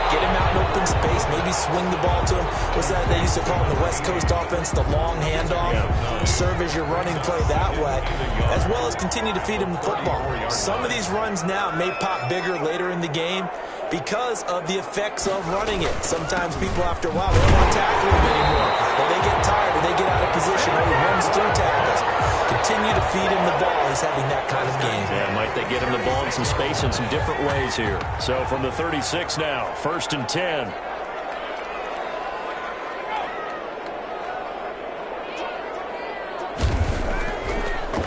Get him out in open space, maybe swing the ball to him. What's that they used to call in the West Coast offense, the long handoff? Serve as your running play that way, as well as continue to feed him the football. Some of these runs now may pop bigger later in the game because of the effects of running it. Sometimes people, after a while, they don't want to tackle him anymore. Or they get tired, or they get out of position, or he runs through tackles. Continue to feed him the ball. He's having that kind of game. Yeah, might they get him the ball in some space in some different ways here. So from the 36 now, 1st and 10.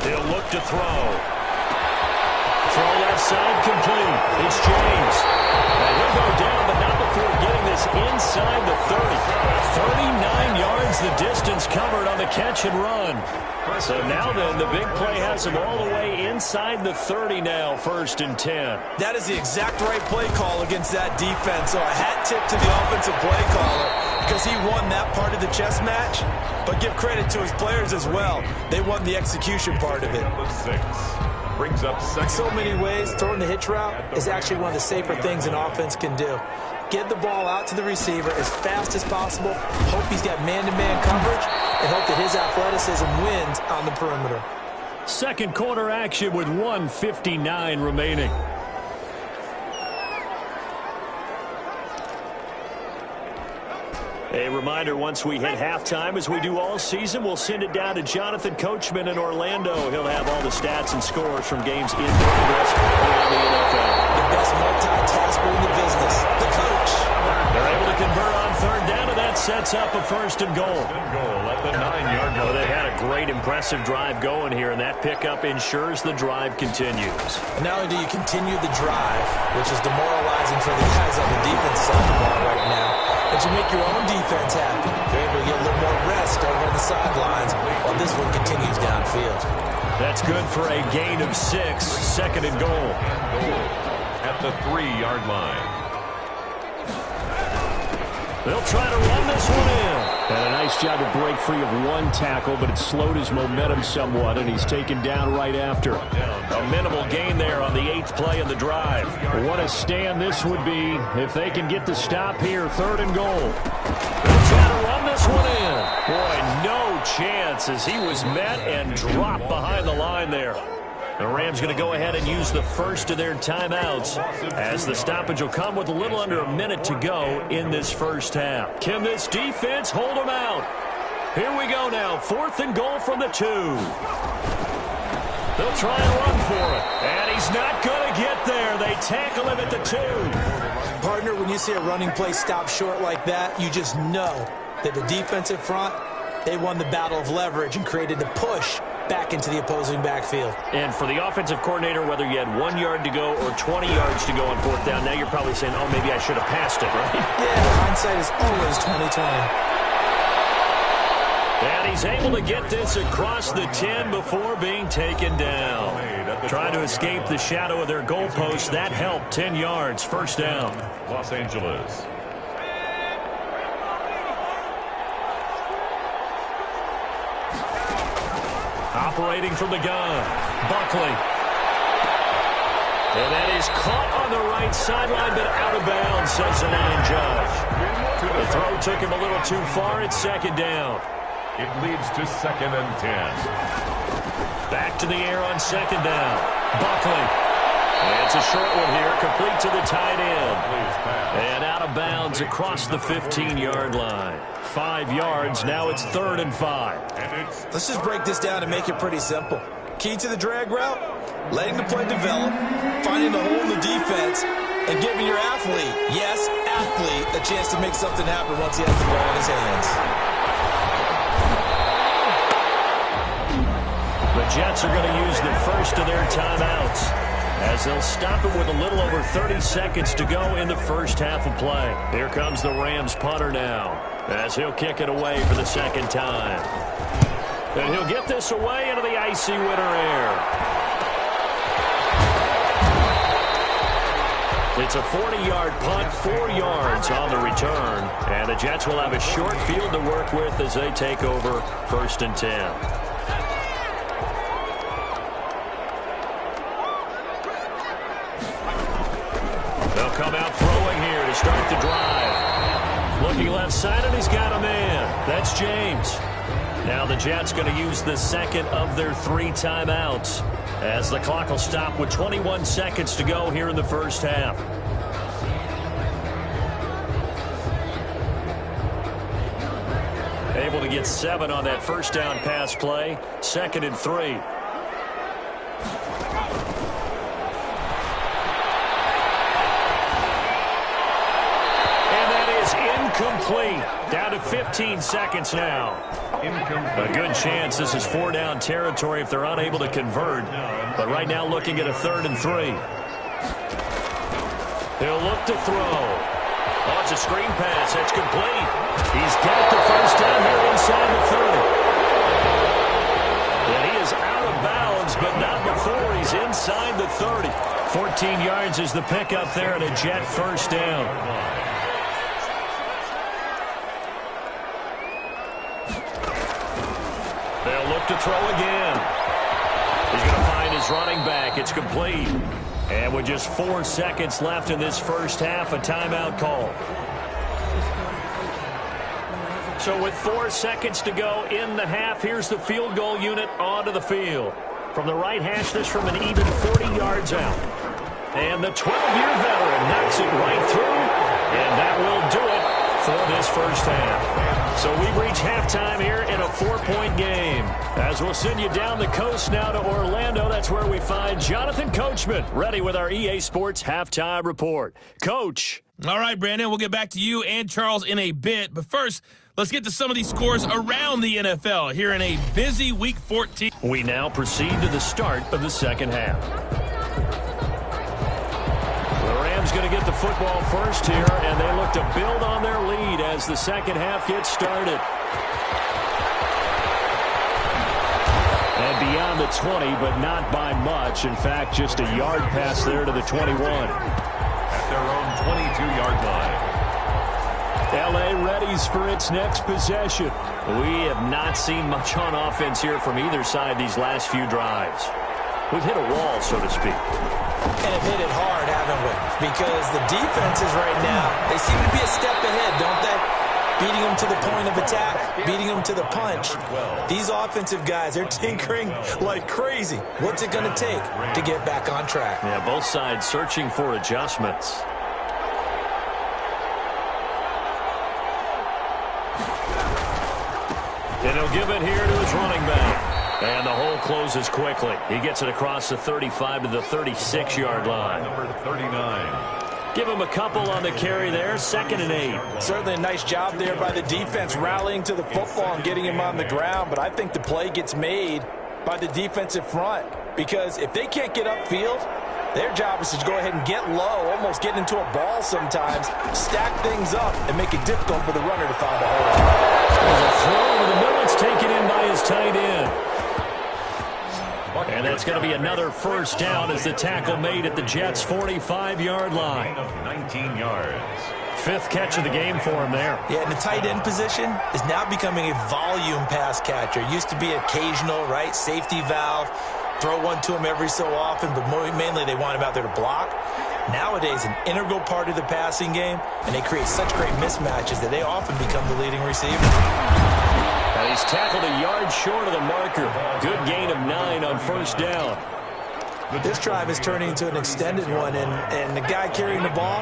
He'll look to throw. Throw left side complete. It's James. And he'll go down, but not before getting this inside the 30. 39 yards the distance covered on the catch and run. So now then, the big play has him all the way inside the 30 now, 1st and 10. That is the exact right play call against that defense. So a hat tip to the offensive play caller because he won that part of the chess match. But give credit to his players as well. They won the execution part of it. brings up second. In so many ways, throwing the hitch route is actually one of the safer things an offense can do. Get the ball out to the receiver as fast as possible, hope he's got man-to-man coverage, and hope that his athleticism wins on the perimeter. Second quarter action with 1:59 remaining. A reminder, once we hit halftime, as we do all season, we'll send it down to Jonathan Coachman in Orlando. He'll have all the stats and scores from games in progress around the NFL. The best multitasker in the business, the coach. They're able to convert on third down, and that sets up a first and goal. At the 9-yard line. Well, they've had a great, impressive drive going here, and that pickup ensures the drive continues. And not only do you continue the drive, which is demoralizing for the guys on the defense side of the ball right now, but you make your own defense happy. They're able to get a little more rest over on the sidelines while this one continues downfield. That's good for a gain of 6, second and goal. At the 3-yard line. They'll try to run this one in. And a nice job to break free of one tackle, but it slowed his momentum somewhat, and he's taken down right after. A minimal gain there on the 8th play of the drive. What a stand this would be if they can get the stop here, third and goal. They'll try to run this one in. Boy, no chance as he was met and dropped behind the line there. The Rams going to go ahead and use the first of their timeouts as the stoppage will come with a little under a minute to go in this first half. Can this defense hold them out? Here we go now, 4th and goal from the 2. They'll try and run for it, and he's not going to get there. They tackle him at the 2. Partner, when you see a running play stop short like that, you just know that the defensive front, they won the battle of leverage and created the push back into the opposing backfield. And for the offensive coordinator, whether you had 1 yard to go or 20 yards to go on 4th down, now you're probably saying, oh, maybe I should have passed it, right? Yeah, hindsight is always 20/20. And he's able to get this across the 10 before being taken down. Trying to escape the shadow of their goalpost. That helped. 10 yards, first down. Los Angeles. Operating from the gun, Buckley. And that is caught on the right sideline, but out of bounds, says the line judge. The throw took him a little too far. It's second down. It leads to 2nd and 10. Back to the air on 2nd down. Buckley. And it's a short one here, complete to the tight end. And out of bounds across the 15-yard line. 5 yards, now it's 3rd and 5. Let's just break this down and make it pretty simple. Key to the drag route, letting the play develop, finding the hole in the defense, and giving your athlete, yes, athlete, a chance to make something happen once he has the ball in his hands. The Jets are going to use the first of their timeouts as they'll stop it with a little over 30 seconds to go in the first half of play. Here comes the Rams punter now as he'll kick it away for the 2nd time. And he'll get this away into the icy winter air. It's a 40-yard punt, 4 yards on the return. And the Jets will have a short field to work with as they take over 1st and 10. They'll come out throwing here to start the drive. Looking left side, and he's got a man. That's James. Now the Jets going to use the 2nd of their 3 timeouts as the clock will stop with 21 seconds to go here in the first half. Able to get 7 on that first down pass play. 2nd and 3. Incomplete. Down to 15 seconds now. A good chance this is 4-down territory if they're unable to convert. But right now looking at a 3rd and 3. He'll look to throw. Oh, it's a screen pass. That's complete. He's got the first down here inside the 30. And he is out of bounds, but not before he's inside the 30. 14 yards is the pickup there and a Jet first down. They'll look to throw again. He's going to find his running back. It's complete. And with just 4 seconds left in this first half, a timeout call. So with 4 seconds to go in the half, here's the field goal unit onto the field. From the right hash, this from an even 40 yards out. And the 12-year veteran knocks it right through. And that will do it for this first half. So we've reached halftime here in a 4-point game. As we'll send you down the coast now to Orlando, that's where we find Jonathan Coachman, ready with our EA Sports halftime report. Coach. All right, Brandon, we'll get back to you and Charles in a bit. But first, let's get to some of these scores around the NFL here in a busy Week 14. We now proceed to the start of the second half. The Rams going to get the football first here, and they look to build on their lead as the second half gets started. And beyond the 20, but not by much. In fact, just a yard pass there to the 21. At their own 22-yard line. L.A. readies for its next possession. We have not seen much on offense here from either side these last few drives. We've hit a wall, so to speak. And have hit it hard, haven't we? Because the defenses right now, they seem to be a step ahead, don't they? Beating them to the point of attack, beating them to the punch. These offensive guys, they're tinkering like crazy. What's it going to take to get back on track? Yeah, both sides searching for adjustments. And he'll give it here to his running back. And the hole closes quickly. He gets it across the 35 to the 36-yard line. Number 39. Give him a couple on the carry there. 2nd and 8. Certainly a nice job there by the defense rallying to the football and getting him on the ground. But I think the play gets made by the defensive front. Because if they can't get upfield, their job is to go ahead and get low, almost get into a ball sometimes, stack things up, and make it difficult for the runner to find a hole. There's a throw over the middle. It's taken in by his tight end. And that's going to be another first down as the tackle made at the Jets' 45-yard line. 19 yards. 5th catch of the game for him there. Yeah, and the tight end position is now becoming a volume pass catcher. Used to be occasional, right, safety valve, throw one to him every so often, but mainly they want him out there to block. Nowadays, an integral part of the passing game, and they create such great mismatches that they often become the leading receiver. And he's tackled short of the marker. Good gain of 9 on first down. This drive is turning into an extended one, and the guy carrying the ball,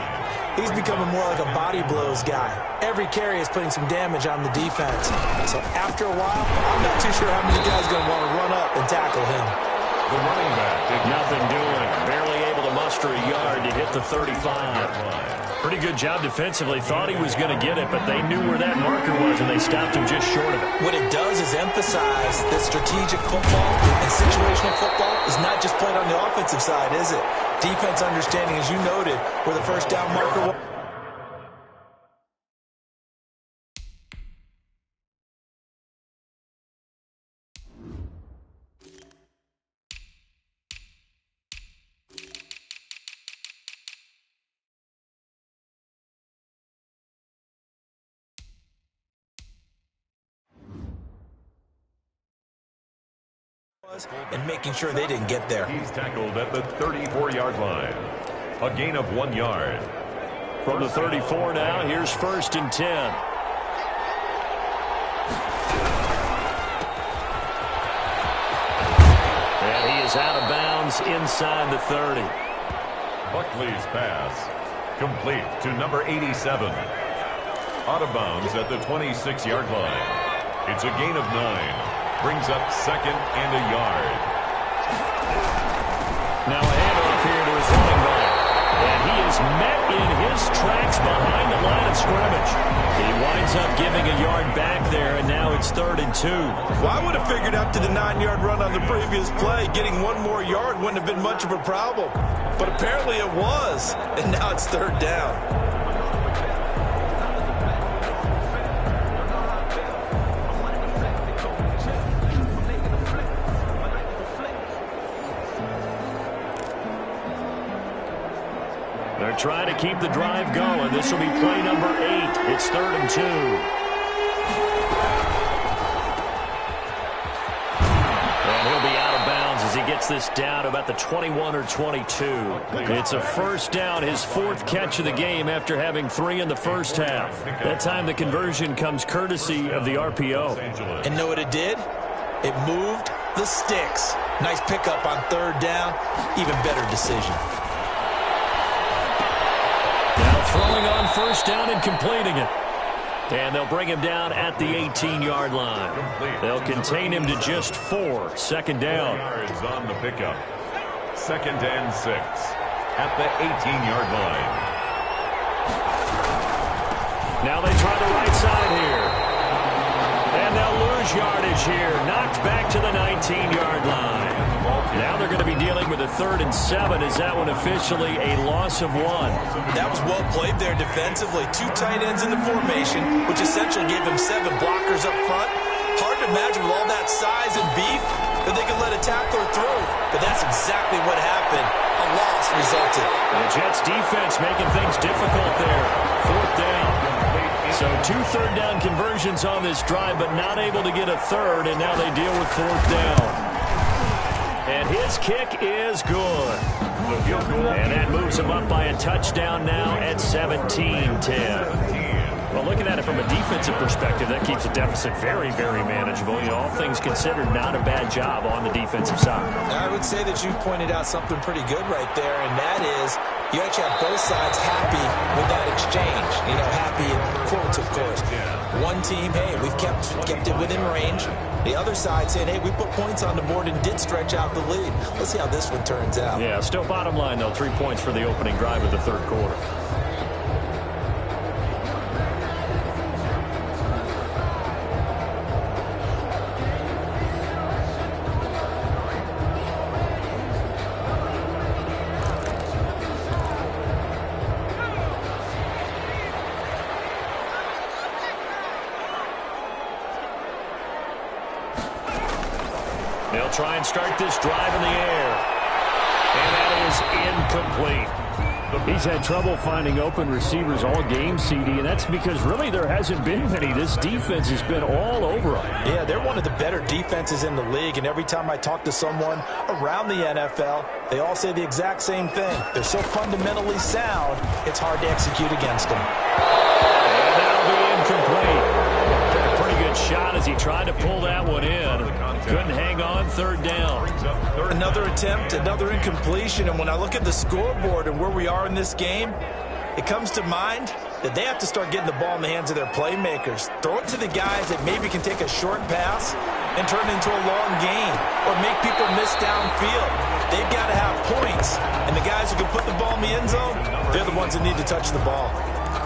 he's becoming more like a body blows guy. Every carry is putting some damage on the defense. So after a while, I'm not too sure how many guys are going to want to run up and tackle him. The running back. Nothing doing. Barely able to muster a yard to hit the 35. Pretty good job defensively. Thought he was going to get it, but they knew where that marker was, and they stopped him just short of it. What it does is emphasize that strategic football and situational football is not just played on the offensive side, is it? Defense understanding, as you noted, where the first down marker was. And making sure they didn't get there. He's tackled at the 34-yard line. A gain of 1 yard. From the 34 now, here's 1st and 10. And he is out of bounds inside the 30. Buckley's pass complete to number 87. Out of bounds at the 26-yard line. It's a gain of 9. Brings up 2nd and a yard. Now a handoff here to his running back. And he is met in his tracks behind the line of scrimmage. He winds up giving a yard back there, and now it's 3rd and 2. Well, I would have figured after the 9-yard run on the previous play, getting 1 more yard wouldn't have been much of a problem. But apparently it was, and now it's 3rd down. They're trying to keep the drive going. This will be play number 8. It's 3rd and 2. And he'll be out of bounds as he gets this down to about the 21 or 22. It's a first down, his 4th catch of the game after having 3 in the first half. That time the conversion comes courtesy of the RPO. And know what it did? It moved the sticks. Nice pickup on 3rd down. Even better decision. Now throwing on first down and completing it. And they'll bring him down at the 18-yard line. They'll contain him to just 4. 2nd down. Yards on the pickup. 2nd and 6 at the 18-yard line. Now they try the right side here. And they'll lose yardage here. Knocked back to the 19-yard line. Now they're going to be dealing with a 3rd and 7. Is that one officially a loss of 1? That was well played there defensively. 2 tight ends in the formation, which essentially gave them 7 blockers up front. Hard to imagine with all that size and beef that they could let a tackler through. But that's exactly what happened. A loss resulted. The Jets defense making things difficult there. 4th down. So 2 third-down conversions on this drive, but not able to get a 3rd, and now they deal with 4th down. And his kick is good. And that moves him up by a touchdown now at 17-10. Well, looking at it from a defensive perspective, that keeps the deficit very, very manageable. You know, all things considered, not a bad job on the defensive side. I would say that you've pointed out something pretty good right there, and that is you actually have both sides happy with that exchange. You know, happy in quotes, of course. One team, hey, we've kept it within range. The other side saying, hey, we put points on the board and did stretch out the lead. Let's see how this one turns out. Yeah, still bottom line, though, 3 points for the opening drive of the 3rd quarter. They'll try and start this drive in the air. And that is incomplete. He's had trouble finding open receivers all game, CD, and that's because really there hasn't been many. This defense has been all over him. Yeah, they're one of the better defenses in the league, and every time I talk to someone around the NFL, they all say the exact same thing. They're so fundamentally sound, it's hard to execute against them. And that'll be incomplete. Took a pretty good shot as he tried to pull that one in. Couldn't hang on, third down. Another attempt, another incompletion, and when I look at the scoreboard and where we are in this game, it comes to mind that they have to start getting the ball in the hands of their playmakers. Throw it to the guys that maybe can take a short pass and turn it into a long gain or make people miss downfield. They've got to have points, and the guys who can put the ball in the end zone, they're the ones that need to touch the ball.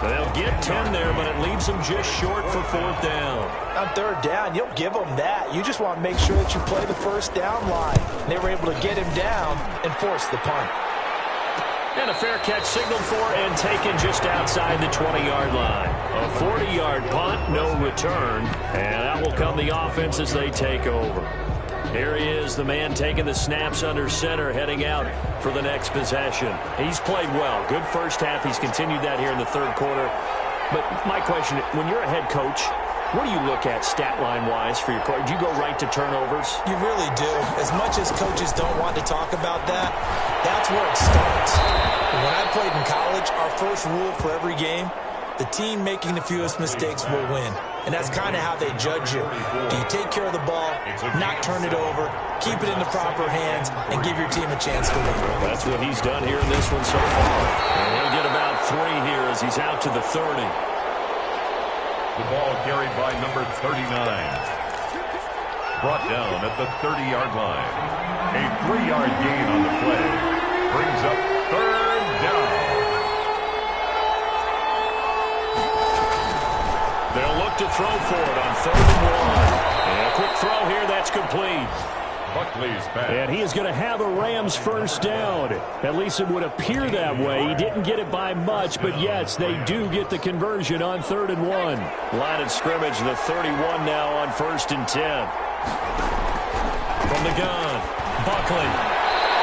They'll get 10 there, but it leaves them just short for fourth down. On third down, you'll give them that. You just want to make sure that you play the first down line. And they were able to get him down and force the punt. And a fair catch signaled for and taken just outside the 20-yard line. A 40-yard punt, no return. And that will come the offense as they take over. Here he is, the man taking the snaps under center, heading out for the next possession. He's played well. Good first half. He's continued that here in the third quarter. But my question, when you're a head coach, what do you look at stat line-wise for your coach? Do you go right to turnovers? You really do. As much as coaches don't want to talk about that, that's where it starts. When I played in college, our first rule for every game, the team making the fewest mistakes will win. And that's kind of how they judge you. Do you take care of the ball, not turn it over, keep it in the proper hands, and give your team a chance to win? That's what he's done here in this one so far. And he'll get about 3 here as he's out to the 30. The ball carried by number 39. Brought down at the 30-yard line. A 3-yard gain on the play. Brings up third down. They'll look to throw for it on 3rd and 1. And a quick throw here, that's complete. Buckley's pass. And he is going to have a Rams first down. At least it would appear that way. He didn't get it by much, but yes, they do get the conversion on 3rd and 1. Line of scrimmage, the 31 now on 1st and 10. From the gun, Buckley.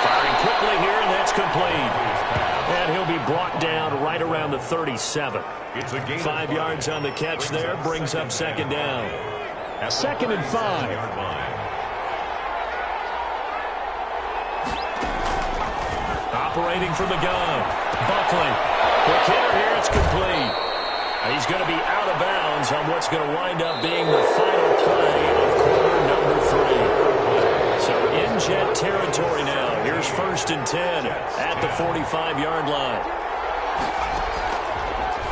Firing quickly here, and that's complete. And he'll be brought down right around the 37. It's a gain 5 yards on the catch there, brings up 2nd down. 2nd and 5. Operating from the gun, Buckley. Quick hitter here, it's complete. He's going to be out of bounds on what's going to wind up being the final play of quarter number 3. So in jet territory now. Here's 1st and 10 at the 45-yard line.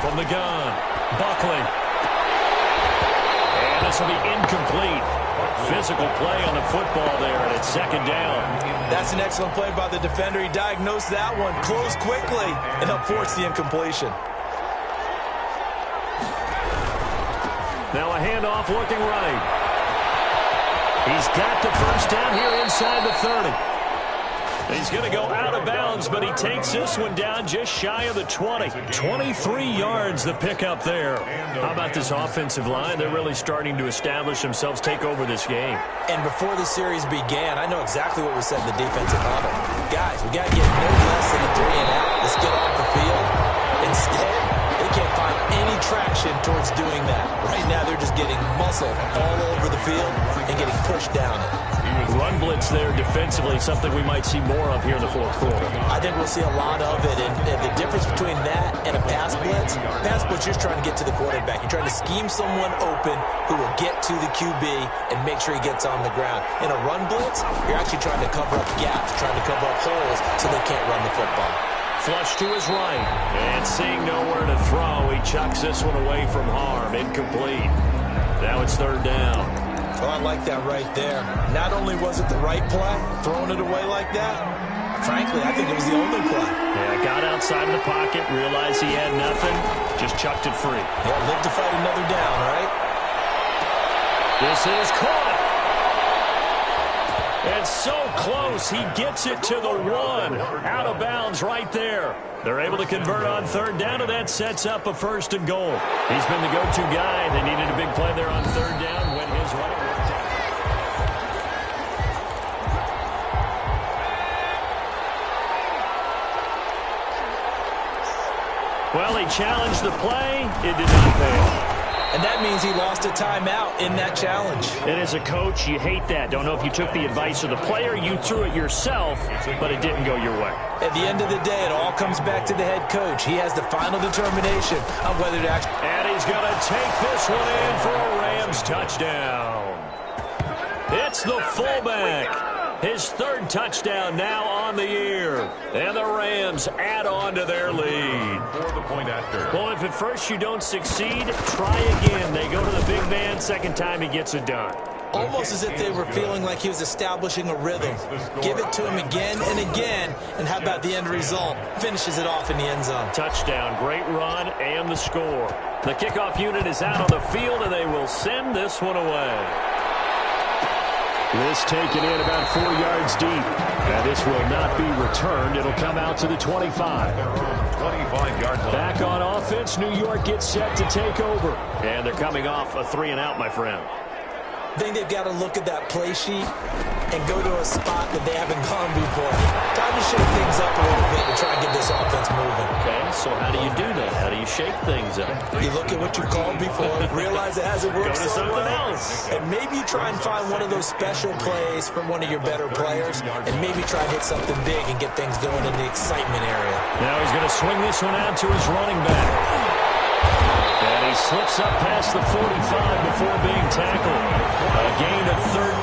From the gun, Buckley. And this will be incomplete. Physical play on the football there, and it's 2nd down. That's an excellent play by the defender. He diagnosed that one, closed quickly, and helped force the incompletion. Now a handoff looking right. He's got the first down here inside the 30. He's going to go out of bounds, but he takes this one down just shy of the 20. 23 yards the pickup there. How about this offensive line? They're really starting to establish themselves, take over this game. And before the series began, I know exactly what we said in the defensive huddle. Guys, we got to get no less than a 3 and out. Let's get off the field. Instead, they can't find any traction towards doing that. Right now, they're just getting muscle all over the field and getting pushed down it. Run blitz there defensively, something we might see more of here in the 4th quarter. I think we'll see a lot of it, and the difference between that and a pass blitz, you're just trying to get to the quarterback. You're trying to scheme someone open who will get to the QB and make sure he gets on the ground. In a run blitz, you're actually trying to cover up gaps, trying to cover up holes so they can't run the football. Flush to his right, and seeing nowhere to throw, he chucks this one away from harm. Incomplete. Now it's 3rd down. Oh, I like that right there. Not only was it the right play, throwing it away like that, frankly, I think it was the only play. Yeah, got outside of the pocket, realized he had nothing, just chucked it free. Yeah, live to fight another down, right? This is caught. And so close, he gets it to the 1. Out of bounds right there. They're able to convert on 3rd down, and that sets up a 1st and goal. He's been the go-to guy. They needed a big play there on 3rd down. Went his way. Well, he challenged the play. It did not pay off. and that means he lost a timeout in that challenge. And as a coach, you hate that. Don't know if you took the advice of the player, you threw it yourself, but it didn't go your way. At the end of the day, it all comes back to the head coach. He has the final determination on whether to actually... And he's going to take this one in for a Rams touchdown. It's the fullback. His third touchdown now on the year. And the Rams add on to their lead. For the point after. Well, if at first you don't succeed, try again. They go to the big man. Second time he gets it done. Almost as if they were feeling like he was establishing a rhythm. Give it to him again and again, and how about the end result? Finishes it off in the end zone. Touchdown, great run, and the score. The kickoff unit is out on the field, and they will send this one away. This taken in about 4 yards deep. Now this will not be returned. It'll come out to the 25. 25-yard line. Back on offense, New York gets set to take over. And they're coming off a 3-and-out, my friend. I think they've got to look at that play sheet and go to a spot that they haven't gone before. Time to shake things up a little bit to try and get this offense moving. Okay, so how do you do that? How do you shake things up? You look at what you called before, realize it hasn't worked Go to so something well, else. and maybe you try and find one of those special plays from one of your better players, and maybe try and hit something big and get things going in the excitement area. Now he's going to swing this one out to his running back. And he slips up past the 45 before being tackled. A gain of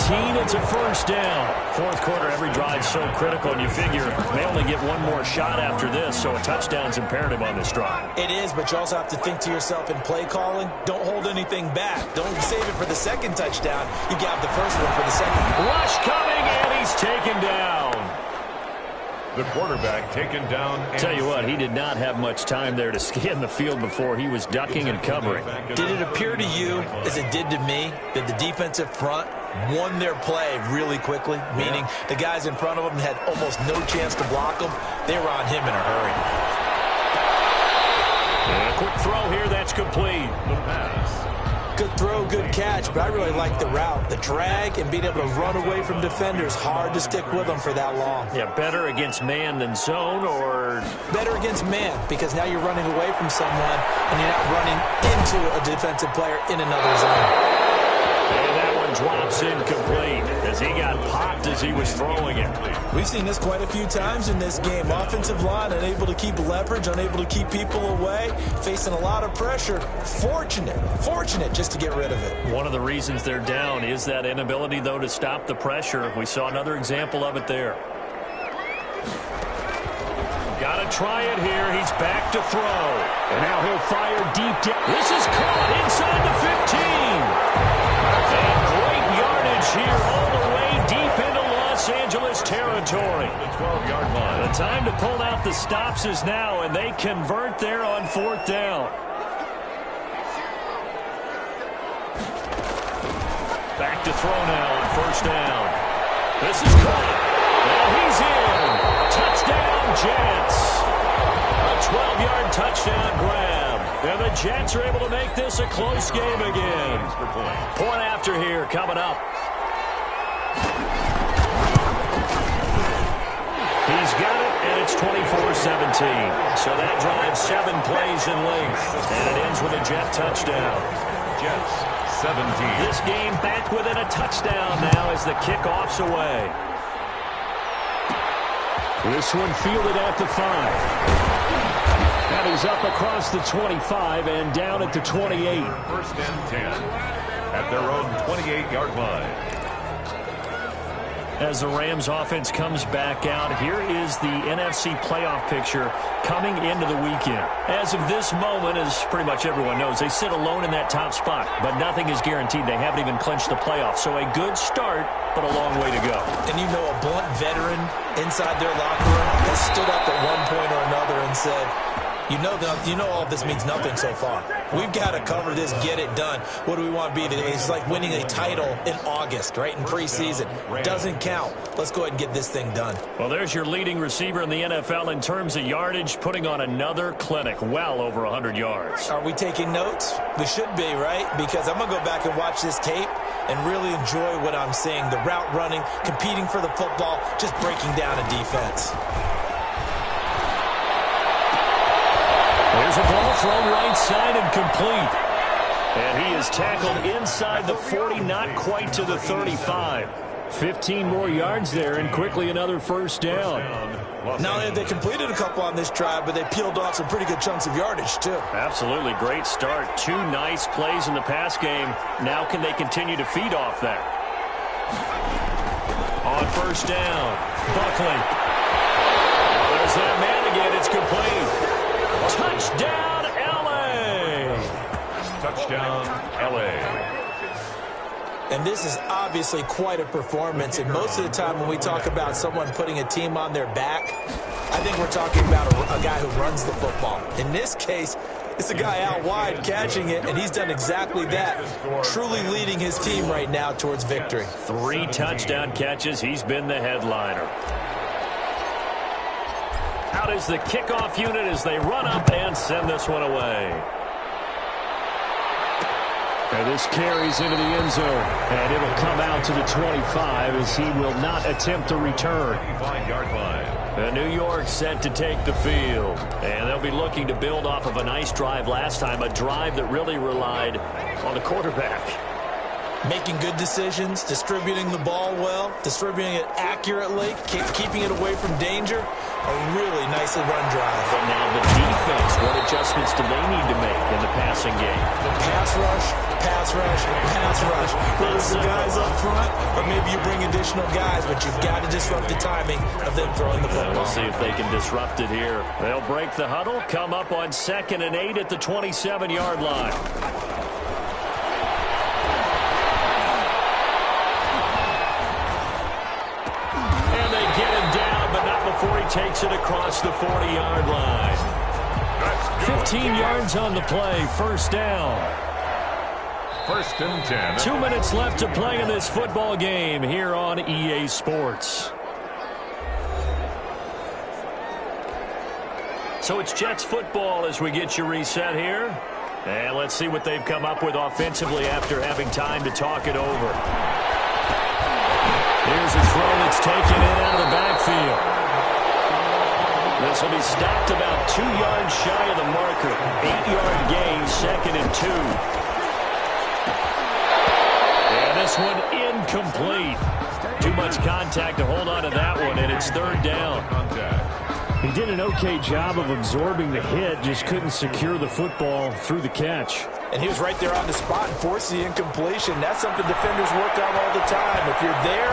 13. It's a first down. Fourth quarter, every drive's so critical, and you figure they only get one more shot after this, so a touchdown's imperative on this drive. It is, but you also have to think to yourself in play calling, don't hold anything back. Don't save it for the second touchdown. You got the first one for the second. Rush coming, and he's taken down. The quarterback taken down. Tell you what, he did not have much time there to scan the field before he was ducking and covering. Did it appear to you, as it did to me, that the defensive front won their play really quickly? Meaning the guys in front of them had almost no chance to block them. They were on him in a hurry. And a quick throw here, that's complete. The pass. Good throw, good catch, but I really like the route. The drag and being able to run away from defenders, hard to stick with them for that long. Yeah, better against man than zone, or... Better against man, because now you're running away from someone and you're not running into a defensive player in another zone. And that one drops incomplete as he got popped as he was throwing it. We've seen this quite a few times in this game. Offensive line unable to keep leverage, unable to keep people away, facing a lot of pressure. Fortunate just to get rid of it. One of the reasons they're down is that inability, though, to stop the pressure. We saw another example of it there. Got to try it here. He's back to throw. And now he'll fire deep down. This is caught inside the 15. And great yardage here all the way deep into Los Angeles territory. The 12-yard line. The time to pull out the stops is now, and they convert there on fourth down. Back to throw now on first down. This is caught. And he's in. Touchdown, Jets. A 12-yard touchdown grab. And the Jets are able to make this a close game again. Point after here coming up. He's got it, and it's 24-17. So that drives 7 plays in length. And it ends with a Jet touchdown. Jets, 17. This game back within a touchdown now as the kickoff's away. This one fielded at the 5. And he's up across the 25 and down at the 28. First and 10 at their own 28-yard line. As the Rams offense comes back out, here is the NFC playoff picture coming into the weekend. As of this moment, as pretty much everyone knows, they sit alone in that top spot, but nothing is guaranteed. They haven't even clinched the playoffs, so a good start, but a long way to go. And you know a blunt veteran inside their locker room has stood up at one point or another and said, you know all of this means nothing so far. We've got to cover this, get it done. What do we want to be today? It's like winning a title in August, right, in preseason. Doesn't count. Let's go ahead and get this thing done. Well, there's your leading receiver in the NFL in terms of yardage, putting on another clinic, well over 100 yards. Are we taking notes? We should be, right? Because I'm going to go back and watch this tape and really enjoy what I'm seeing. The route running, competing for the football, just breaking down a defense. There's a ball thrown right side and complete. And he is tackled inside the 40, not quite to the 35. 15 more yards there, and quickly another first down. Now, they completed a couple on this drive, but they peeled off some pretty good chunks of yardage, too. Absolutely great start. 2 nice plays in the pass game. Now can they continue to feed off that? On first down, Buckley. There's that man again. It's complete. Touchdown, L.A. Touchdown, L.A. And this is obviously quite a performance. And most of the time when we talk about someone putting a team on their back, I think we're talking about a guy who runs the football. In this case, it's a guy out wide catching it, and he's done exactly that, truly leading his team right now towards victory. 3 touchdown catches. He's been the headliner. Out is the kickoff unit as they run up and send this one away. And this carries into the end zone, and it'll come out to the 25 as he will not attempt to return. 25-yard line. New York set to take the field, and they'll be looking to build off of a nice drive last time, a drive that really relied on the quarterback. Making good decisions, distributing the ball well, distributing it accurately, keeping it away from danger. A really nicely run drive. But now the defense, what adjustments do they need to make in the passing game? The pass rush, pass rush, pass rush. Whether it's the guys up front, or maybe you bring additional guys, but you've got to disrupt the timing of them throwing the football. We'll see if they can disrupt it here. They'll break the huddle, come up on 2nd and 8 at the 27-yard line. Before he takes it across the 40-yard line. 15 yards on the play, first down. 1st and 10. 2 minutes left to play in this football game here on EA Sports. So it's Jets football as we get you reset here. And let's see what they've come up with offensively after having time to talk it over. Here's a throw that's taken in out of the backfield. This will be stopped about 2 yards shy of the marker. 8-yard gain, 2nd and 2. And this one incomplete. Too much contact to hold on to that one, and it's 3rd down. He did an okay job of absorbing the hit, just couldn't secure the football through the catch. And he was right there on the spot and forced the incompletion. That's something defenders work on all the time. If you're there,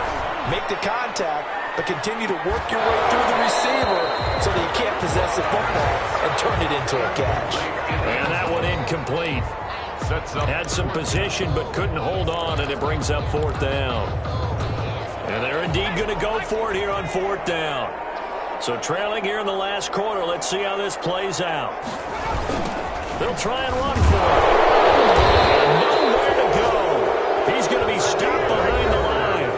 make the contact, but continue to work your way through the receiver so that you can't possess the football and turn it into a catch. And that one incomplete. Had some position but couldn't hold on, and it brings up 4th down. And they're indeed going to go for it here on 4th down. So trailing here in the last quarter, let's see how this plays out. They'll try and run for it. Nowhere to go. He's going to be stopped behind the line.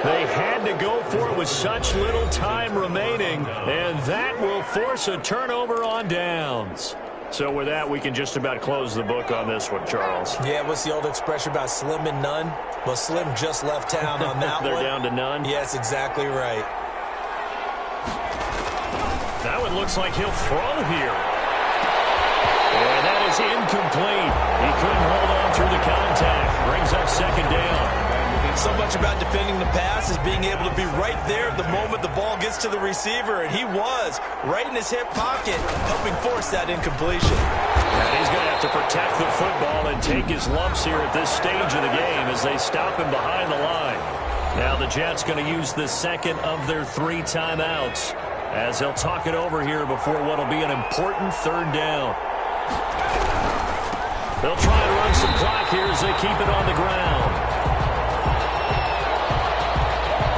They had to go for it with such little time remaining, and that will force a turnover on downs. So with that, we can just about close the book on this one, Charles. Yeah, what's the old expression about slim and none? Well, Slim just left town on that They're one. down to none? Yes, exactly right. That one looks like he'll throw here. And that is incomplete. He couldn't hold on through the contact. Brings up 2nd down. So much about defending the pass is being able to be right there the moment the ball gets to the receiver, and he was right in his hip pocket, helping force that incompletion. And he's going to have to protect the football and take his lumps here at this stage of the game as they stop him behind the line. Now the Jets going to use the 2nd of their 3 timeouts as they'll talk it over here before what will be an important 3rd down. They'll try and run some clock here as they keep it on the ground.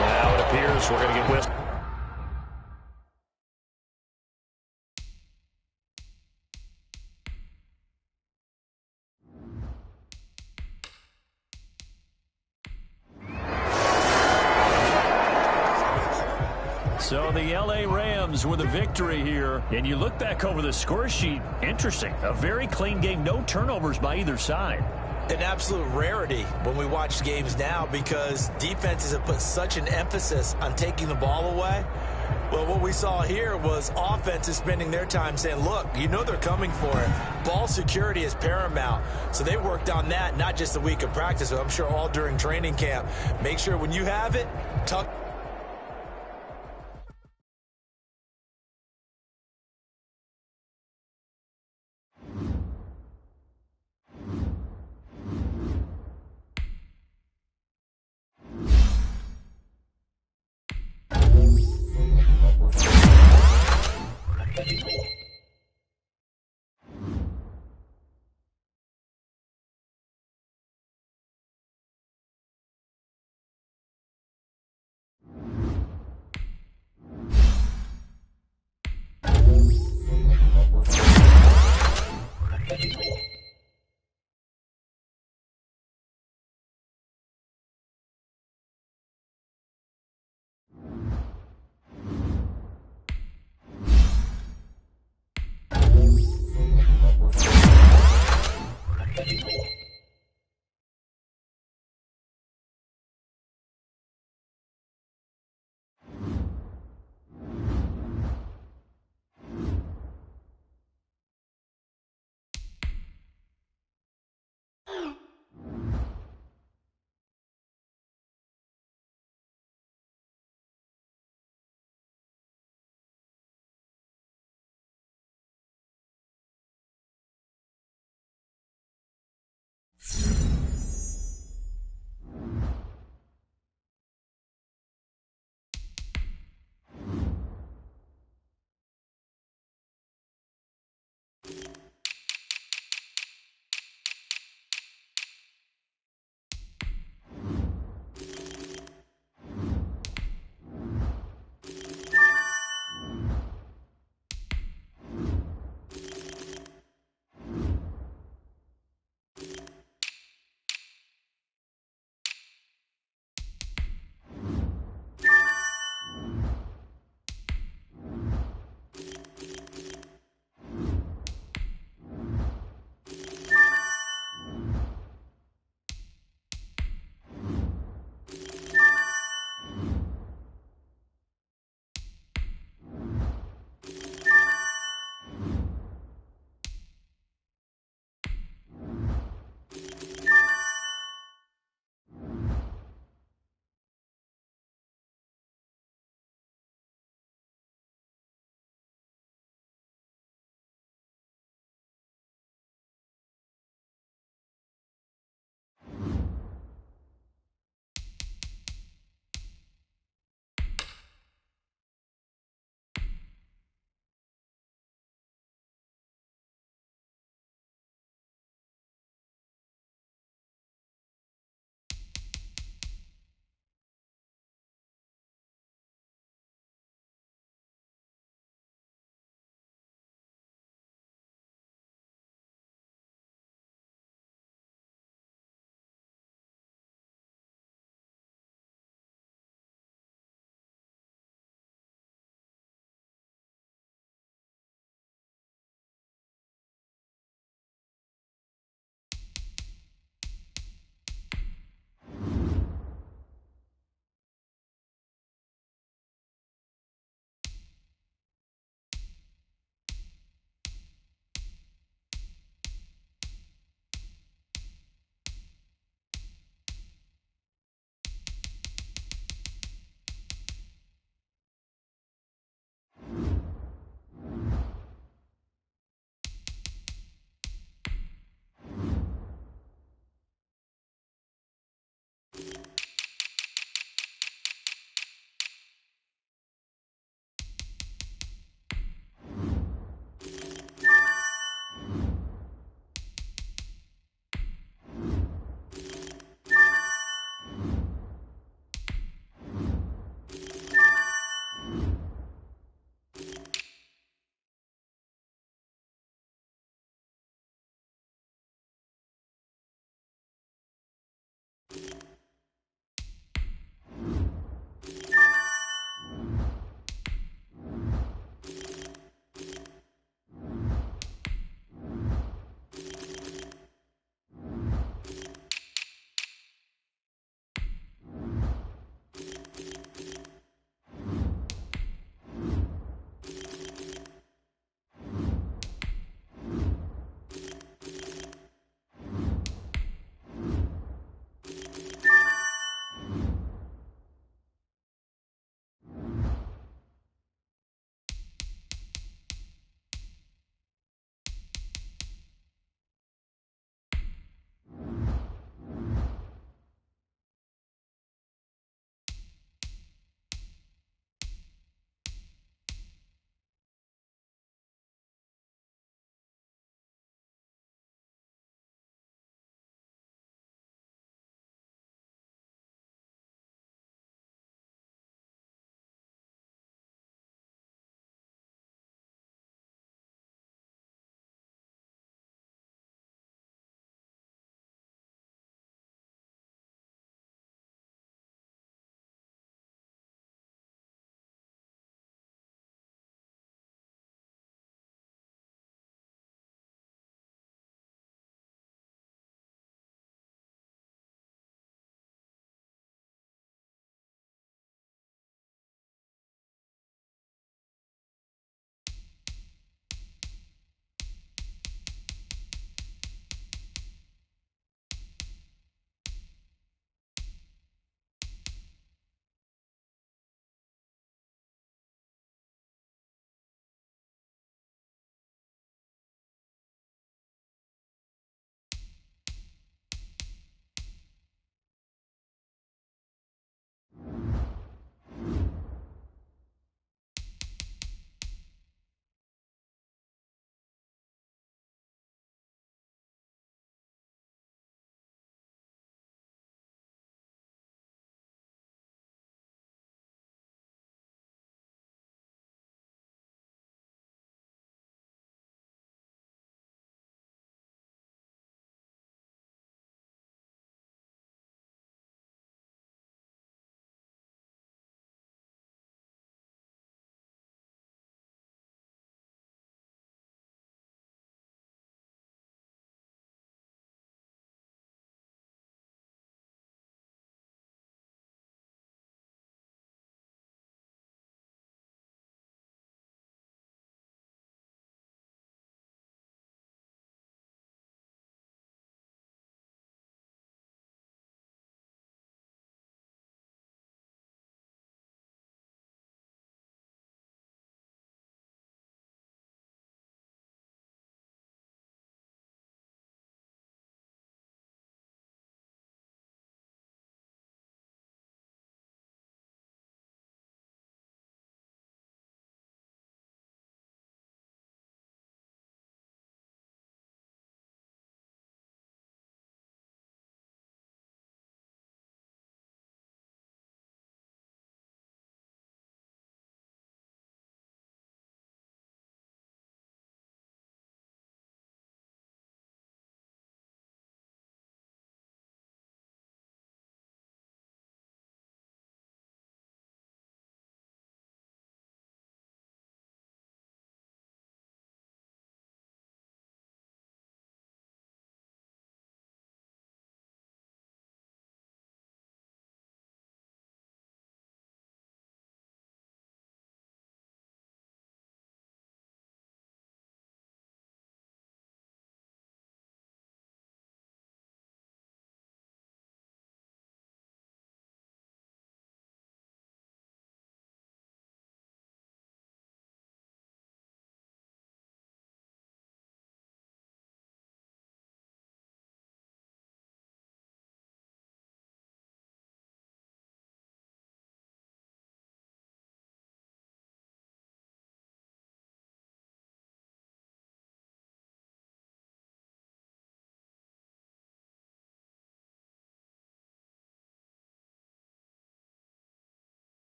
Now it appears we're going to get whistled. So the L.A. Rams with a victory here. And you look back over the score sheet, interesting. A very clean game, no turnovers by either side. An absolute rarity when we watch games now because defenses have put such an emphasis on taking the ball away. Well, what we saw here was offenses spending their time saying, look, you know they're coming for it. Ball security is paramount. So they worked on that, not just the week of practice, but I'm sure all during training camp. Make sure when you have it, tuck.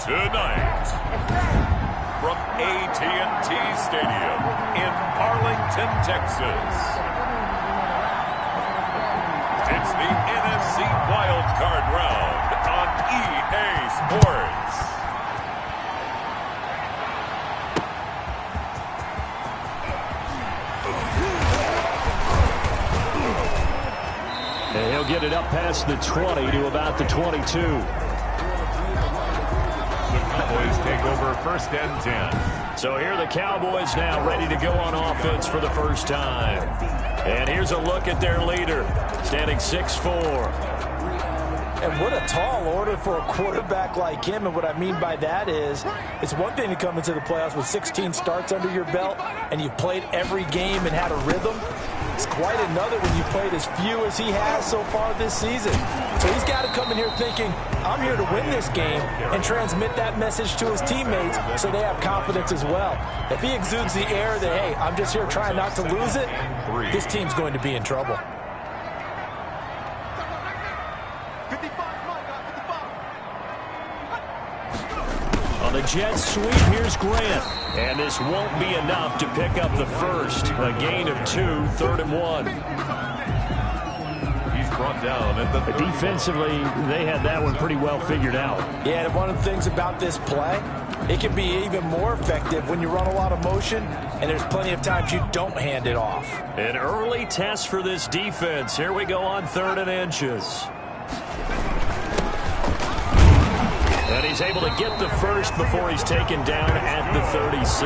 Tonight, from AT&T Stadium in Arlington, Texas, it's the NFC Wild Card Round on EA Sports. And he'll get it up past the 20 to about the 22. Cowboys take over first and 10. So here are the Cowboys now ready to go on offense for the first time. And here's a look at their leader, standing 6'4". And what a tall order for a quarterback like him. And what I mean by that is, it's one thing to come into the playoffs with 16 starts under your belt and you've played every game and had a rhythm. It's quite another when you played as few as he has so far this season. So he's got to come in here thinking, I'm here to win this game and transmit that message to his teammates so they have confidence as well. If he exudes the air that, hey, I'm just here trying not to lose it, this team's going to be in trouble. On the Jets sweep, here's Grant. And this won't be enough to pick up the first. A gain of 2, 3rd and 1. He's brought down at the Defensively, they had that one pretty well figured out. Yeah, and one of the things about this play, it can be even more effective when you run a lot of motion, and there's plenty of times you don't hand it off. An early test for this defense. Here we go on 3rd and inches. And he's able to get the first before he's taken down at the 36.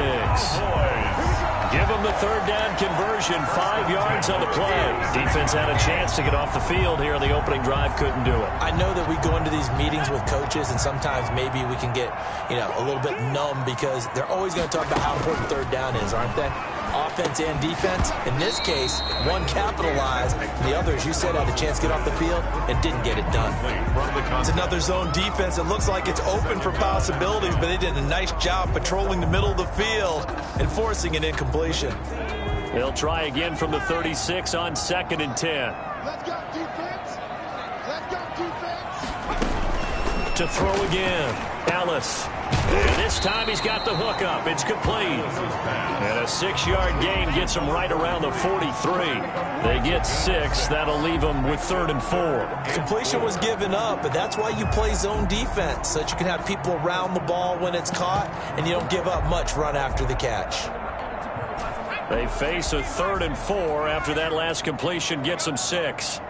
Give him the 3rd down conversion, 5 yards on the play. Defense had a chance to get off the field here on the opening drive, couldn't do it. I know that we go into these meetings with coaches, and sometimes maybe we can get, a little bit numb because they're always going to talk about how important 3rd down is, aren't they? Offense and defense. In this case, one capitalized, and the other, as you said, had a chance to get off the field and didn't get it done. It's another zone defense. It looks like it's open for possibilities, but they did a nice job patrolling the middle of the field and forcing an incompletion. They'll try again from the 36 on 2nd and 10. Let's go, defense. Let's go, defense. To throw again, Ellis. And this time he's got the hook up. It's complete. And a 6-yard gain gets him right around the 43. They get 6. That'll leave them with 3rd and 4. Completion was given up, but that's why you play zone defense, so that you can have people around the ball when it's caught, and you don't give up much run after the catch. They face a 3rd and 4 after that last completion gets them 6.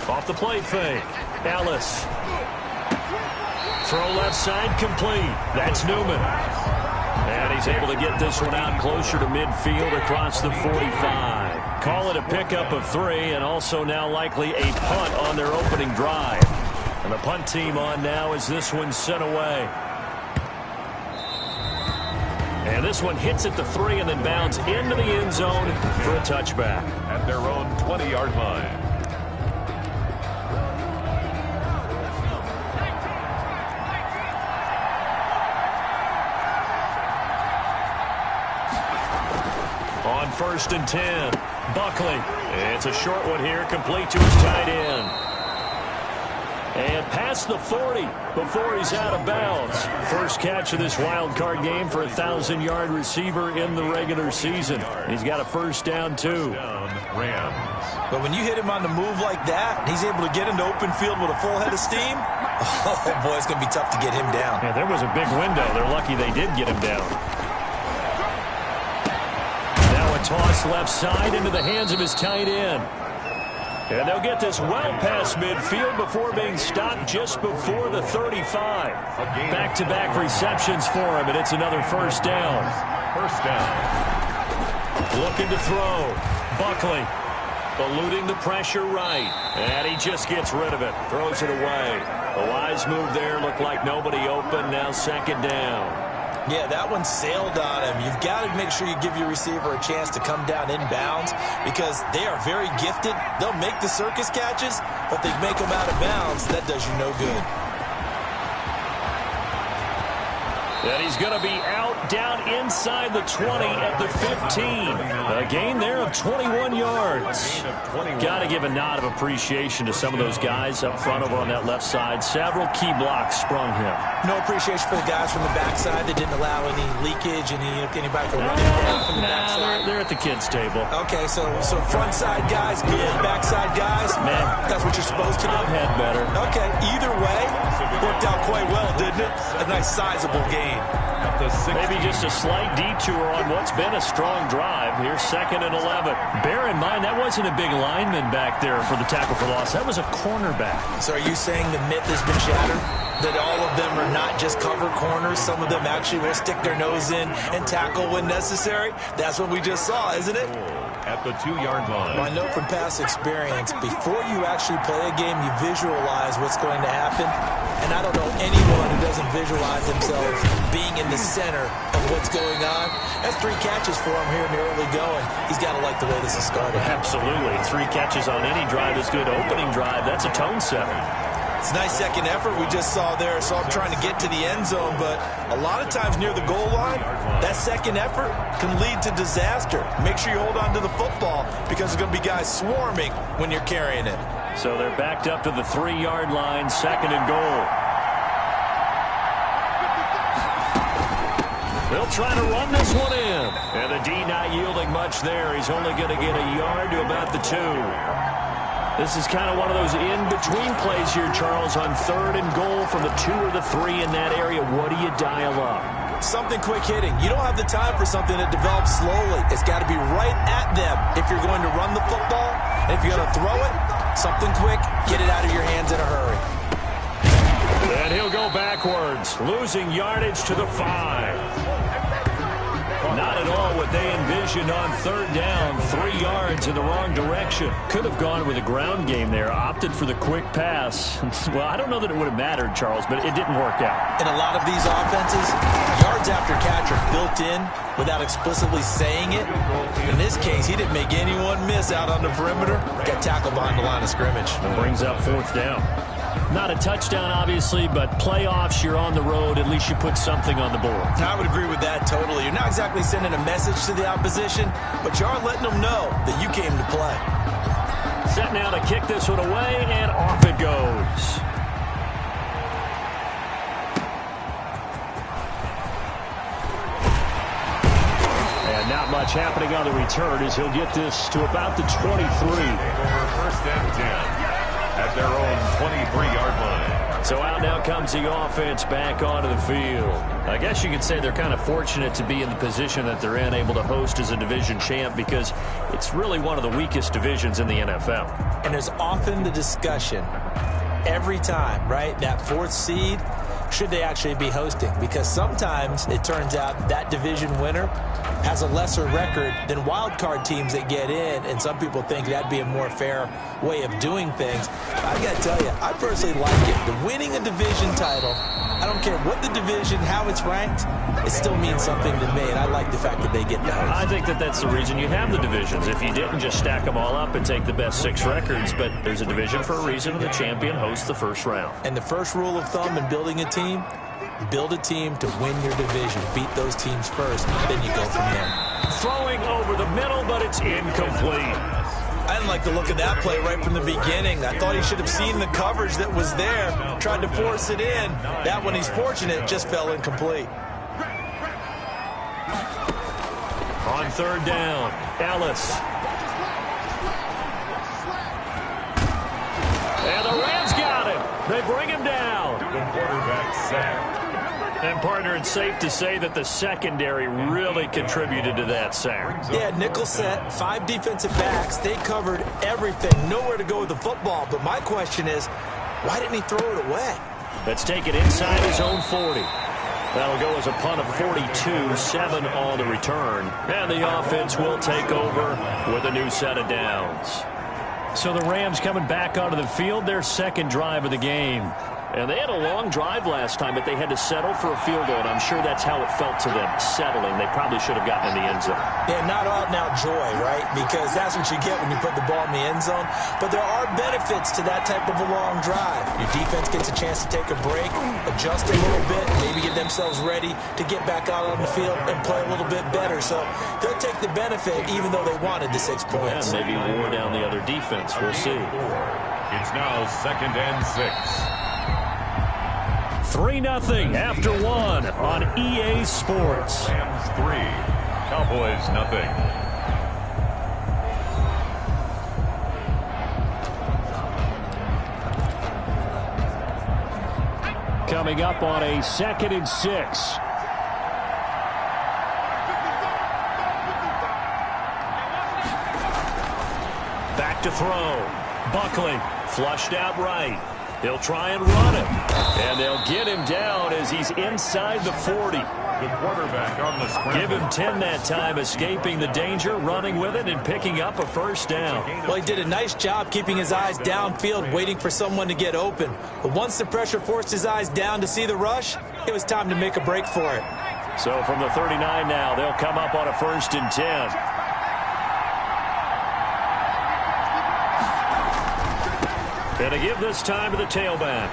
Off the play fake. Ellis. Throw left side complete. That's Newman. And he's able to get this one out closer to midfield across the 45. Call it a pickup of 3 and also now likely a punt on their opening drive. And the punt team on now as this one's sent away. And this one hits at the 3 and then bounds into the end zone for a touchback. At their own 20-yard line. On 1st and 10, Buckley. It's a short one here, complete to his tight end. And past the 40 before he's out of bounds. First catch of this wild card game for a 1,000-yard receiver in the regular season. He's got a first down, too. Rams. But when you hit him on the move like that, he's able to get into open field with a full head of steam, oh, boy, it's going to be tough to get him down. Yeah, there was a big window. They're lucky they did get him down. Now a toss left side into the hands of his tight end. And they'll get this well past midfield before being stopped just before the 35. Back-to-back receptions for him, and it's another first down. First down. Looking to throw. Buckley eluding the pressure right. And he just gets rid of it. Throws it away. A wise move there. Looked like nobody open. Now 2nd down. Yeah, that one sailed on him. You've got to make sure you give your receiver a chance to come down inbounds because they are very gifted. They'll make the circus catches, but they make them out of bounds. That does you no good. And he's going to be out down inside the 20 at the 15. A gain there of 21 yards. Got to give a nod of appreciation to some of those guys up front over on that left side. Several key blocks sprung him. No appreciation for the guys from the backside that didn't allow any leakage, anybody from running down from the backside. They're at the kids' table. Okay, so front side guys good, backside guys, man, that's what you're supposed to do. I've had better. Okay, either way, worked out quite well, didn't it? A nice sizable gain. Maybe just a slight detour on what's been a strong drive. Here's 2nd and 11. Bear in mind, that wasn't a big lineman back there for the tackle for loss. That was a cornerback. So are you saying the myth has been shattered? That all of them are not just cover corners? Some of them actually will stick their nose in and tackle when necessary? That's what we just saw, isn't it? At the 2-yard line. Well, I know from past experience, before you actually play a game, you visualize what's going to happen. And I don't know anyone who doesn't visualize themselves being in the center of what's going on. That's 3 catches for him here in the early going. He's got to like the way this has started. Absolutely. 3 catches on any drive is good. Opening drive, that's a tone setter. It's a nice second effort we just saw there. So I'm trying to get to the end zone, but a lot of times near the goal line, that second effort can lead to disaster. Make sure you hold on to the football because there's going to be guys swarming when you're carrying it. So they're backed up to the 3-yard line, 2nd and goal. They'll try to run this one in. And the D not yielding much there. He's only going to get a yard to about the 2. This is kind of one of those in-between plays here, Charles, on 3rd and goal from the 2 or the 3 in that area. What do you dial up? Something quick hitting. You don't have the time for something that develops slowly. It's got to be right at them if you're going to run the football. And if you're going to throw it, something quick, get it out of your hands in a hurry. And he'll go backwards, losing yardage to the 5. Not at all what they envisioned on 3rd down. 3 yards in the wrong direction. Could have gone with a ground game there. Opted for the quick pass. Well, I don't know that it would have mattered, Charles, but it didn't work out. In a lot of these offenses, yards after catch are built in without explicitly saying it. In this case, he didn't make anyone miss out on the perimeter. Got tackled behind the line of scrimmage. And brings up 4th down. Not a touchdown, obviously, but playoffs, you're on the road. At least you put something on the board. I would agree with that totally. You're not exactly sending a message to the opposition, but you are letting them know that you came to play. Set now to kick this one away, and off it goes. And not much happening on the return as he'll get this to about the 23. First and 10. At their own 23-yard line. So out now comes the offense back onto the field. I guess you could say they're kind of fortunate to be in the position that they're in, able to host as a division champ, because it's really one of the weakest divisions in the NFL. And there's often the discussion every time, right, that fourth seed, should they actually be hosting? Because sometimes it turns out that division winner has a lesser record than wild card teams that get in, and some people think that'd be a more fair way of doing things. I got to tell you, I personally like it. The winning a division title, I don't care what the division, how it's ranked, it still means something to me, and I like the fact that they get to host. I think that that's the reason you have the divisions. If you didn't, just stack them all up and take the best 6 records, but there's a division for a reason, and the champion hosts the first round. And the first rule of thumb in building a team, build a team to win your division. Beat those teams first, then you go from there. Throwing over the middle, but it's incomplete. I didn't like the look of that play right from the beginning. I thought he should have seen the coverage that was there, tried to force it in. That one, he's fortunate, just fell incomplete. On third down, Ellis. And the Rams got him. They bring him down. The quarterback sacked. And, partner, it's safe to say that the secondary really contributed to that sack. Yeah, nickel set, 5 defensive backs. They covered everything. Nowhere to go with the football. But my question is, why didn't he throw it away? Let's take it inside his own 40. That'll go as a punt of 42, 7 on the return. And the offense will take over with a new set of downs. So the Rams coming back onto the field, their second drive of the game. And they had a long drive last time, but they had to settle for a field goal, and I'm sure that's how it felt to them, settling. They probably should have gotten in the end zone. Yeah, not out and out joy, right? Because that's what you get when you put the ball in the end zone. But there are benefits to that type of a long drive. Your defense gets a chance to take a break, adjust a little bit, maybe get themselves ready to get back out on the field and play a little bit better. So they'll take the benefit even though they wanted the 6 points. And maybe wore down the other defense. We'll see. It's now 2nd and 6. 3-0 after 1 on EA Sports. Rams 3, Cowboys nothing. Coming up on a 2nd and 6. Back to throw. Buckley flushed out right. He'll try and run it. And they'll get him down as he's inside the 40. The quarterback on the scramble. Give him 10 that time, escaping the danger, running with it, and picking up a first down. Well, he did a nice job keeping his eyes downfield, waiting for someone to get open. But once the pressure forced his eyes down to see the rush, it was time to make a break for it. So from the 39 now, they'll come up on a 1st and 10. And to give this time to the tailback.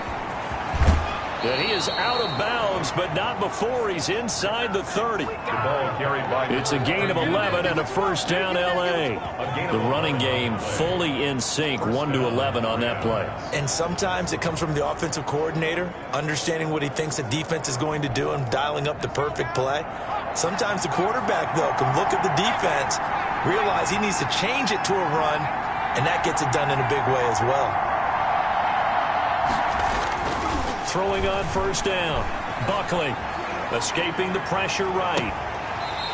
And he is out of bounds, but not before he's inside the 30. The ball carried by. It's a gain of 11 and a first down, L.A. The running game fully in sync, 1-11 on that play. And sometimes it comes from the offensive coordinator, understanding what he thinks the defense is going to do and dialing up the perfect play. Sometimes the quarterback, though, can look at the defense, realize he needs to change it to a run, and that gets it done in a big way as well. Throwing on first down. Buckley escaping the pressure right.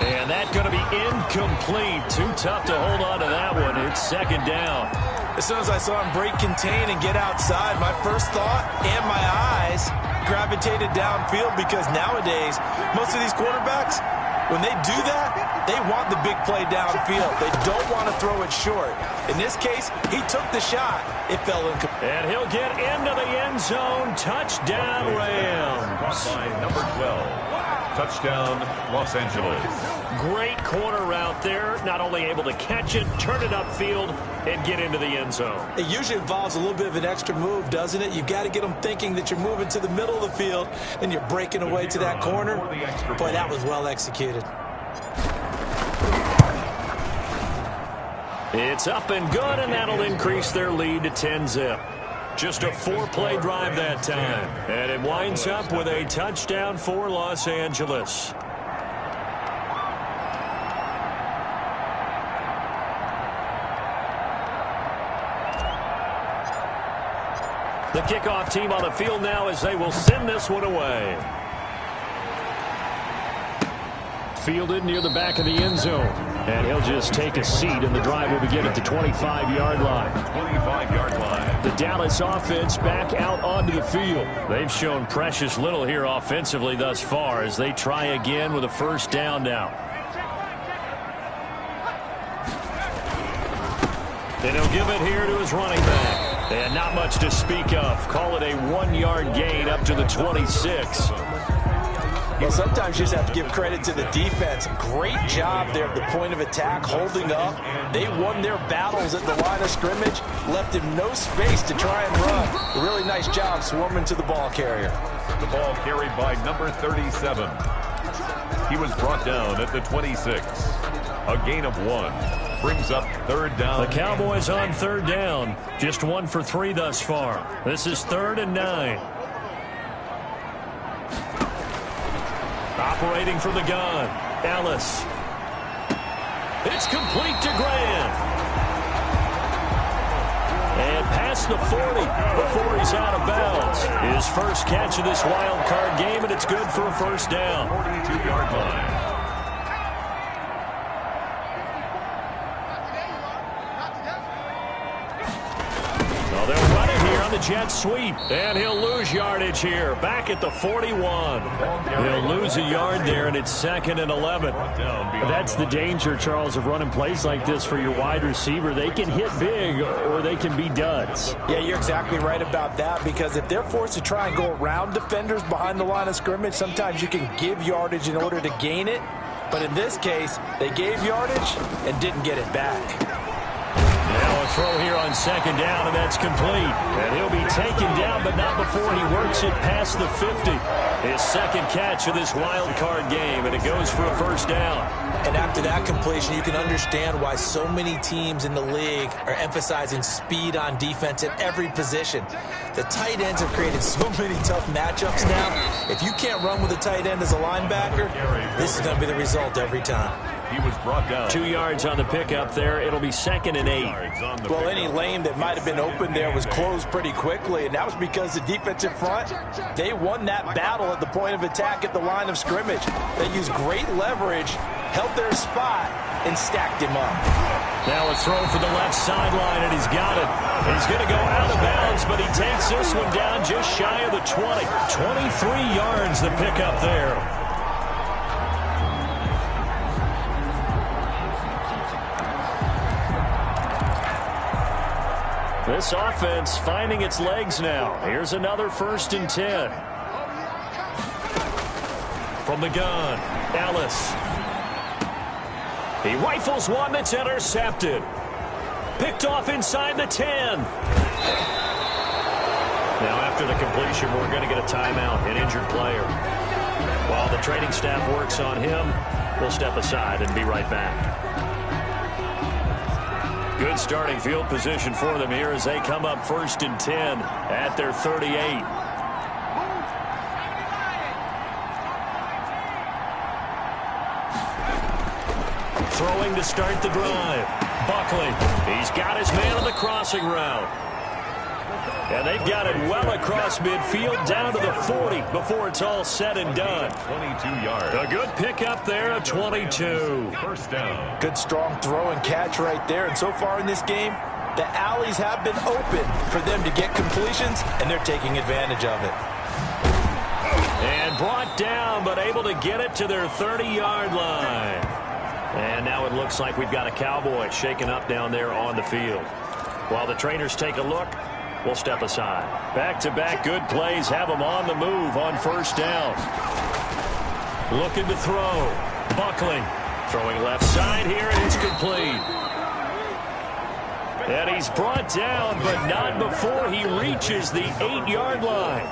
And that's going to be incomplete. Too tough to hold on to that one. It's 2nd down. As soon as I saw him break contain and get outside, my first thought and my eyes gravitated downfield, because nowadays, most of these quarterbacks, when they do that, they want the big play downfield. They don't want to throw it short. In this case, he took the shot. It fell incomplete. And he'll get into the end zone. Touchdown, Rams. By number 12. Touchdown, Los Angeles. Great corner route there. Not only able to catch it, turn it upfield, and get into the end zone. It usually involves a little bit of an extra move, doesn't it? You've got to get them thinking that you're moving to the middle of the field and you're breaking away to that corner. Boy, that was well executed. It's up and good, and that'll increase their lead to 10-zip. Just a 4-play drive that time. And it winds up with a touchdown for Los Angeles. The kickoff team on the field now as they will send this one away. Fielded near the back of the end zone. And he'll just take a seat, and the drive will begin at the 25-yard line. 25-yard line. The Dallas offense back out onto the field. They've shown precious little here offensively thus far as they try again with a first down now. And he'll give it here to his running back. And not much to speak of. Call it a 1-yard gain up to the 26. Well, sometimes you just have to give credit to the defense. Great job there at the point of attack, holding up. They won their battles at the line of scrimmage, left him no space to try and run. A really nice job swarming to the ball carrier. The ball carried by number 37. He was brought down at the 26. A gain of 1. Brings up third down. The Cowboys on third down. Just 1 for 3 thus far. This is 3rd and 9. Operating from the gun, Ellis. It's complete to Graham. And past the 40 before he's out of bounds. His first catch of this wild card game, and it's good for a first down. 42-yard line. Well, they'll run it here on the jet sweep, and he'll lose yardage here, back at the 41. He'll lose a yard there, and it's 2nd and 11. That's the danger, Charles, of running plays like this for your wide receiver. They can hit big, or they can be duds. Yeah, you're exactly right about that, because if they're forced to try and go around defenders behind the line of scrimmage, sometimes you can give yardage in order to gain it. But in this case, they gave yardage and didn't get it back. Now a throw here on 2nd down, and that's complete. And he'll be taken down, but not before he works it past the 50. His 2nd catch of this wild card game, and it goes for a first down. And after that completion, you can understand why so many teams in the league are emphasizing speed on defense at every position. The tight ends have created so many tough matchups now. If you can't run with a tight end as a linebacker, this is going to be the result every time. He was brought down. 2 yards on the pickup there. It'll be 2nd and 8. Well, any lane that might have been open there was closed pretty quickly, and that was because the defensive front, they won that battle at the point of attack at the line of scrimmage. They used great leverage, held their spot, and stacked him up. Now a throw for the left sideline, and he's got it. He's going to go out of bounds, but he takes this one down just shy of the 20. 23 yards the pickup there. This offense finding its legs now. Here's another 1st and 10. From the gun, Ellis. He rifles one that's intercepted. Picked off inside the 10. Now after the completion, we're going to get a timeout, an injured player. While the training staff works on him, we'll step aside and be right back. Good starting field position for them here as they come up 1st and 10 at their 38. Throwing to start the drive. Buckley, he's got his man on the crossing route. And they've got it well across midfield down to the 40 before it's all said and done. 22 yards. A good pickup there of 22. First down. Good strong throw and catch right there. And so far in this game, the alleys have been open for them to get completions, and they're taking advantage of it. And brought down, but able to get it to their 30-yard line. And now it looks like we've got a Cowboy shaken up down there on the field. While the trainers take a look, we'll step aside. Back-to-back good plays have them on the move on 1st down. Looking to throw. Buckley throwing left side here, and it's complete. And he's brought down, but not before he reaches the 8-yard line.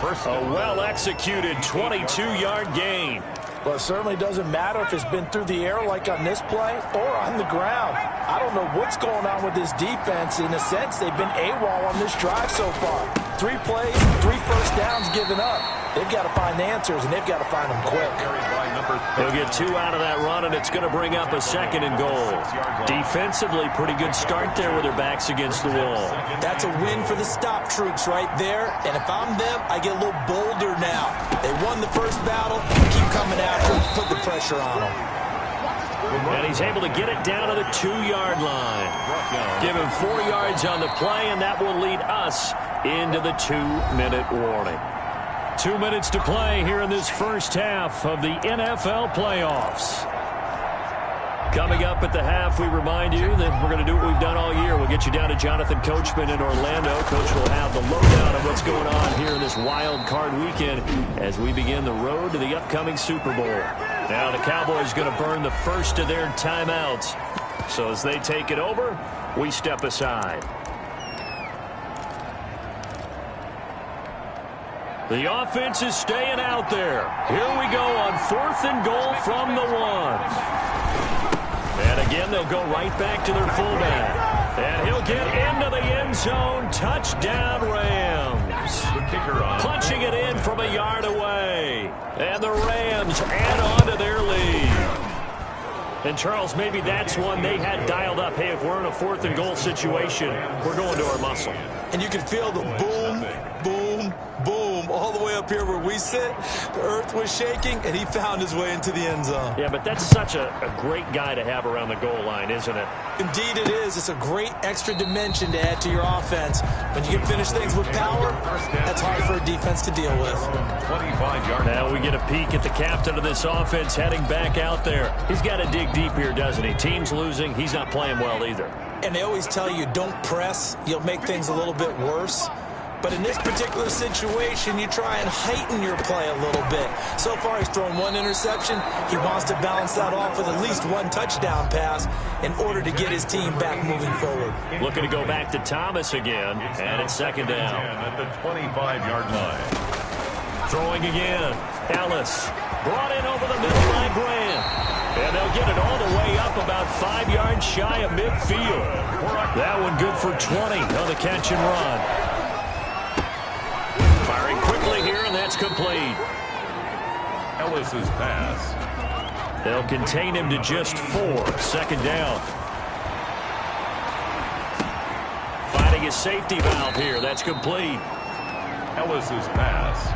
A well-executed 22-yard gain. Well, it certainly doesn't matter if it's been through the air like on this play or on the ground. I don't know what's going on with this defense. In a sense, they've been AWOL on this drive so far. 3 plays, 3 first downs given up. They've got to find answers, and they've got to find them quick. Carried by number He'll get 2 out of that run, and it's going to bring up a 2nd and goal. Defensively, pretty good start there with their backs against the wall. That's a win for the stop troops right there. And if I'm them, I get a little bolder now. They won the first battle. Keep coming after them. Put the pressure on them. And he's able to get it down to the 2-yard line. Give him 4 yards on the play, and that will lead us into the 2-minute warning. 2 minutes to play here in this first half of the NFL playoffs. Coming up at the half, we remind you that we're going to do what we've done all year. We'll get you down to Jonathan Coachman in Orlando. Coach will have the lowdown of what's going on here in this wild card weekend as we begin the road to the upcoming Super Bowl. Now the Cowboys going to burn the first of their timeouts. So as they take it over, we step aside. The offense is staying out there. Here we go on 4th and goal from the 1. And again, they'll go right back to their fullback. And he'll get into the end zone. Touchdown, Rams. Punching it in from a yard away. And the Rams add on to their lead. And, Charles, maybe that's one they had dialed up. Hey, if we're in a 4th and goal situation, we're going to our muscle. And you can feel the boom, boom, boom all the way up here where we sit. The earth was shaking, and he found his way into the end zone. Yeah, but that's such a great guy to have around the goal line, isn't it? Indeed it is. It's a great extra dimension to add to your offense. When you can finish things with power, that's hard for a defense to deal with. 25-yard. Now we get a peek at the captain of this offense heading back out there. He's got to dig deep here, doesn't he? Team's losing. He's not playing well either. And they always tell you, don't press. You'll make things a little bit worse. But in this particular situation, you try and heighten your play a little bit. So far, he's thrown 1 interception. He wants to balance that off with at least 1 touchdown pass in order to get his team back moving forward. Looking to go back to Thomas again, and it's 2nd down. At the 25-yard line. Throwing again. Ellis brought in over the middle by Grant. And they'll get it all the way up about 5 yards shy of midfield. That one good for 20 on the catch and run. Firing quickly here, and that's complete. Ellis's pass. They'll contain him to just 4. 2nd down. Finding a safety valve here. That's complete. Ellis's pass.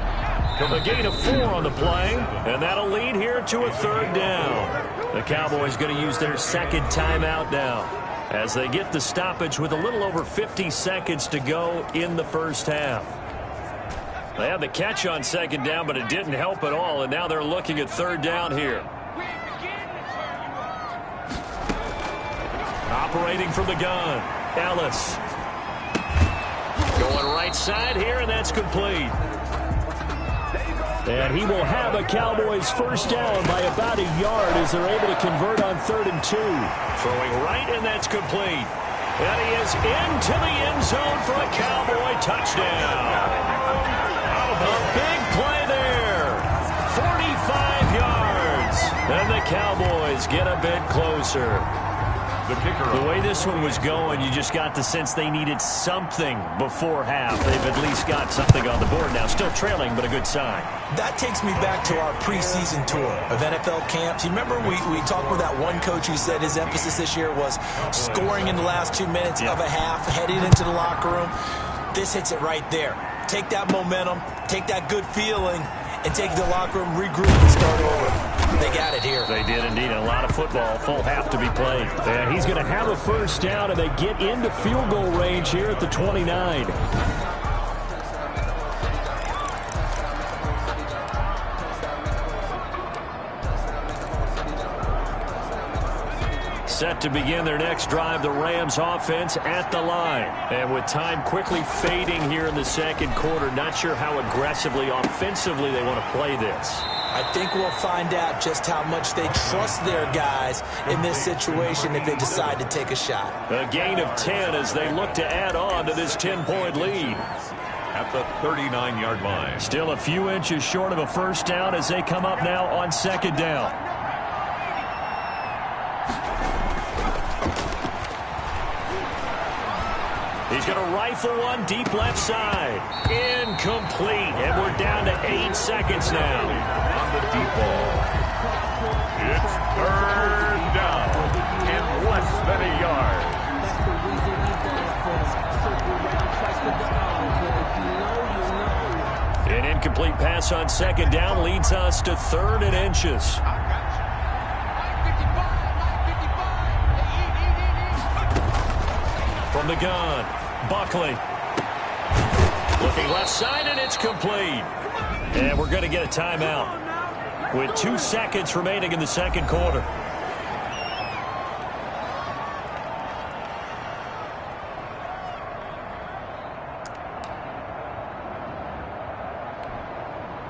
A gain of 4 on the play, and that'll lead here to a 3rd down. The Cowboys going to use their 2nd timeout now as they get the stoppage with a little over 50 seconds to go in the first half. They had the catch on 2nd down, but it didn't help at all, and now they're looking at 3rd down here. Operating from the gun, Ellis. Going right side here, and that's complete. And he will have a Cowboys first down by about a yard as they're able to convert on 3rd and 2. Throwing right, and that's complete. And he is into the end zone for a Cowboy touchdown. A big play there. 45 yards. And the Cowboys get a bit closer. The way this one was going, you just got the sense they needed something before half. They've at least got something on the board now. Still trailing, but a good sign. That takes me back to our preseason tour of NFL camps. You remember we talked with that one coach who said his emphasis this year was scoring in the last 2 minutes of a half, heading into the locker room. This hits it right there. Take that momentum, take that good feeling, and take the locker room, regroup, and start over. They got it here. They did indeed. A lot of football, full half to be played. And he's going to have a first down, and they get into field goal range here at the 29. Set to begin their next drive, the Rams offense at the line. And with time quickly fading here in the 2nd quarter, not sure how aggressively, offensively they want to play this. I think we'll find out just how much they trust their guys in this situation if they decide to take a shot. A gain of 10 as they look to add on to this 10-point lead. At the 39-yard line. Still a few inches short of a first down as they come up now on 2nd down. He's going to rifle one deep left side. Incomplete. And we're down to 8 seconds now. On the deep ball. Incomplete pass on second down leads us to 3rd and inches. From the gun, Buckley. Looking left side, and it's complete. And we're going to get a timeout with 2 seconds remaining in the second quarter.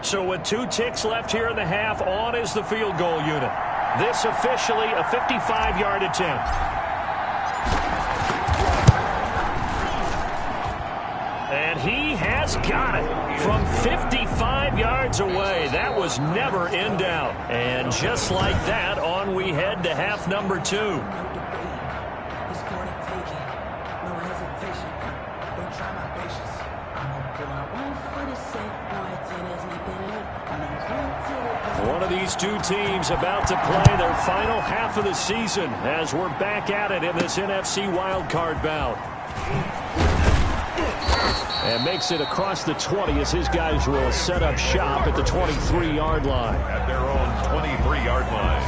So with 2 ticks left here in the half, on is the field goal unit. This officially a 55-yard attempt. And he has got it from 55 yards away. That was never in doubt. And just like that, on we head to half number 2. One of these 2 teams about to play their final half of the season as we're back at it in this NFC wildcard bout. And makes it across the 20 as his guys will set up shop at the 23-yard line. At their own 23-yard line.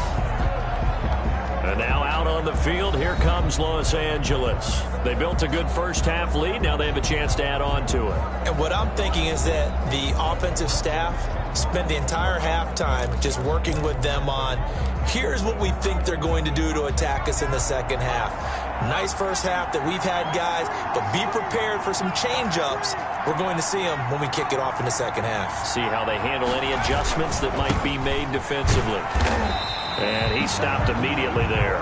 And now out on the field, here comes Los Angeles. They built a good first-half lead. Now they have a chance to add on to it. And what I'm thinking is that the offensive staff spent the entire halftime just working with them on, here's what we think they're going to do to attack us in the second half. Nice first half that we've had, guys, but be prepared for some change-ups. We're going to see them when we kick it off in the second half. See how they handle any adjustments that might be made defensively. And he stopped immediately there.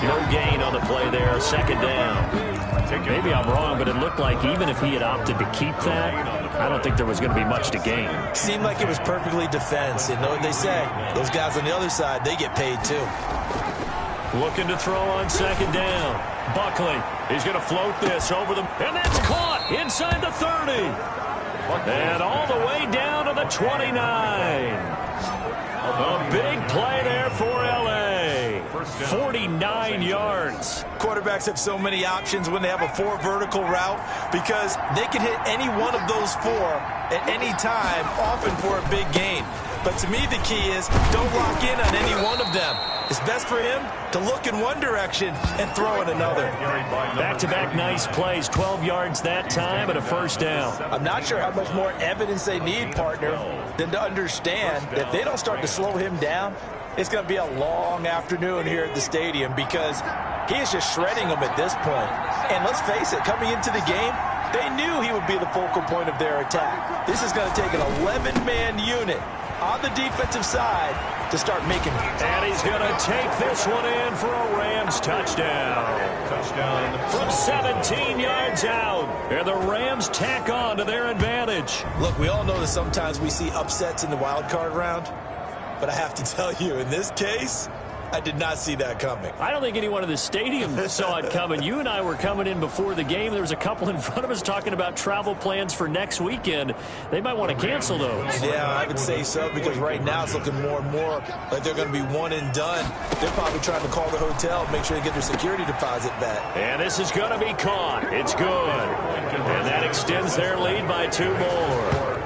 No gain on the play there, second down. Maybe I'm wrong, but it looked like even if he had opted to keep that, I don't think there was going to be much to gain. Seemed like it was perfectly defense. And know what they say? Those guys on the other side, they get paid too. Looking to throw on second down. Buckley, he's going to float this over them. And that's caught inside the 30. And all the way down to the 29. A big play there for L.A. 49 yards. Quarterbacks have so many options when they have a 4 vertical route because they can hit any one of those 4 at any time, often for a big gain. But to me, the key is don't lock in on any one of them. It's best for him to look in one direction and throw in another. Back-to-back nice plays, 12 yards that time and a first down. I'm not sure how much more evidence they need, partner, than to understand that if they don't start to slow him down, it's going to be a long afternoon here at the stadium because he is just shredding them at this point. And let's face it, coming into the game, they knew he would be the focal point of their attack. This is going to take an 11-man unit on the defensive side to start making. And he's going to take this one in for a Rams touchdown. From 17 yards out. And the Rams tack on to their advantage. Look, we all know that sometimes we see upsets in the wild card round. But I have to tell you, in this case, I did not see that coming. I don't think anyone in the stadium saw it coming. You and I were coming in before the game. There was a couple in front of us talking about travel plans for next weekend. They might want to cancel those. Yeah, I would say so because right now it's looking more and more like they're going to be one and done. They're probably trying to call the hotel, make sure they get their security deposit back. And this is going to be caught. It's good. And that extends their lead by 2 more.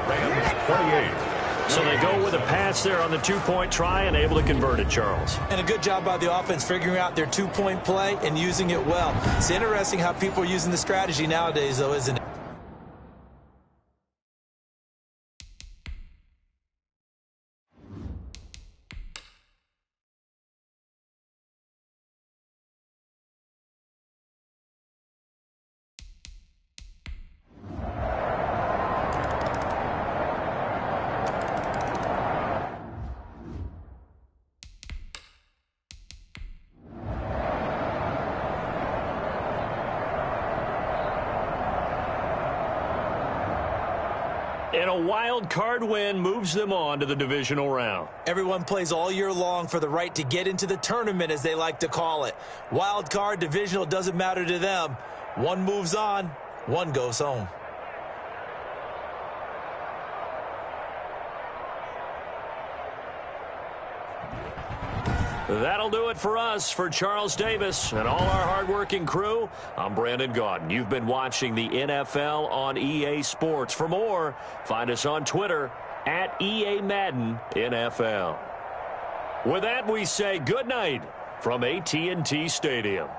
Rams 28. So they go with a pass there on the 2-point try and able to convert it, Charles. And a good job by the offense figuring out their 2-point play and using it well. It's interesting how people are using the strategy nowadays, though, isn't it? And a wild card win moves them on to the divisional round. Everyone plays all year long for the right to get into the tournament, as they like to call it. Wild card, divisional, doesn't matter to them. One moves on, one goes home. That'll do it for us. For Charles Davis and all our hardworking crew, I'm Brandon Gaudin. You've been watching the NFL on EA Sports. For more, find us on Twitter at EA Madden NFL. With that, we say good night from AT&T Stadium.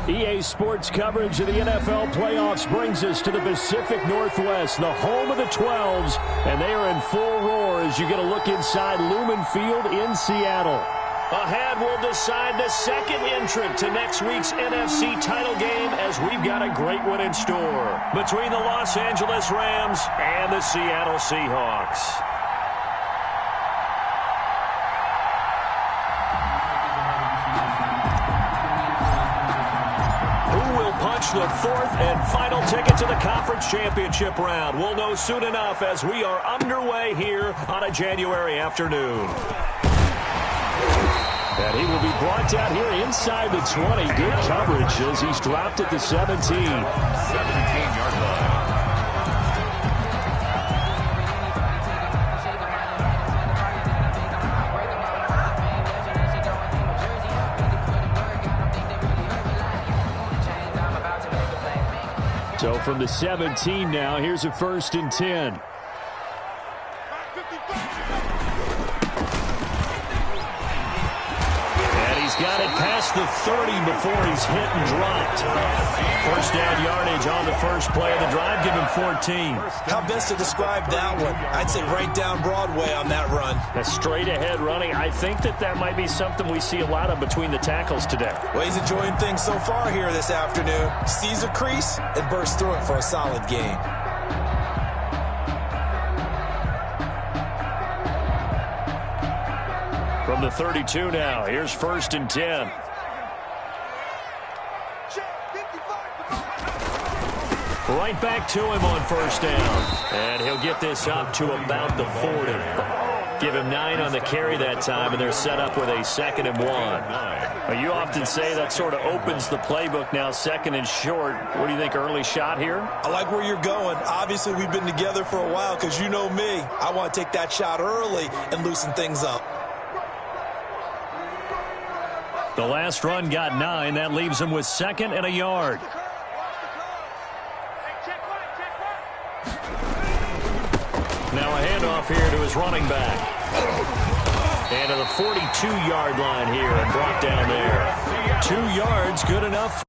EA Sports coverage of the NFL playoffs brings us to the Pacific Northwest, the home of the 12s, and they are in full roar as you get a look inside Lumen Field in Seattle. Ahead, we'll decide the second entrant to next week's NFC title game as we've got a great one in store between the Los Angeles Rams and the Seattle Seahawks. The fourth and final ticket to the conference championship round. We'll know soon enough as we are underway here on a January afternoon. And he will be brought down here inside the 20. Good coverage as he's dropped at the 17. 17-yard line. So from the 17 now, here's a 1st and 10. And he's got it past the 30 before he's hit and dropped. First down yardage on the first play of the drive, give him 14. How best to describe that one? I'd say right down Broadway on that run. A straight ahead running. I think that might be something we see a lot of between the tackles today. Well, he's enjoying things so far here this afternoon. Sees a crease and bursts through it for a solid game. From the 32 now, here's 1st and 10. Right back to him on 1st down. And he'll get this up to about the 40. Give him 9 on the carry that time, and they're set up with a 2nd and 1. Well, you often say that sort of opens the playbook now, 2nd and short. What do you think, early shot here? I like where you're going. Obviously, we've been together for a while because you know me. I want to take that shot early and loosen things up. The last run got 9. That leaves him with 2nd and a yard. Now a handoff here to his running back. And to the 42-yard line here and brought down there. 2 yards, good enough.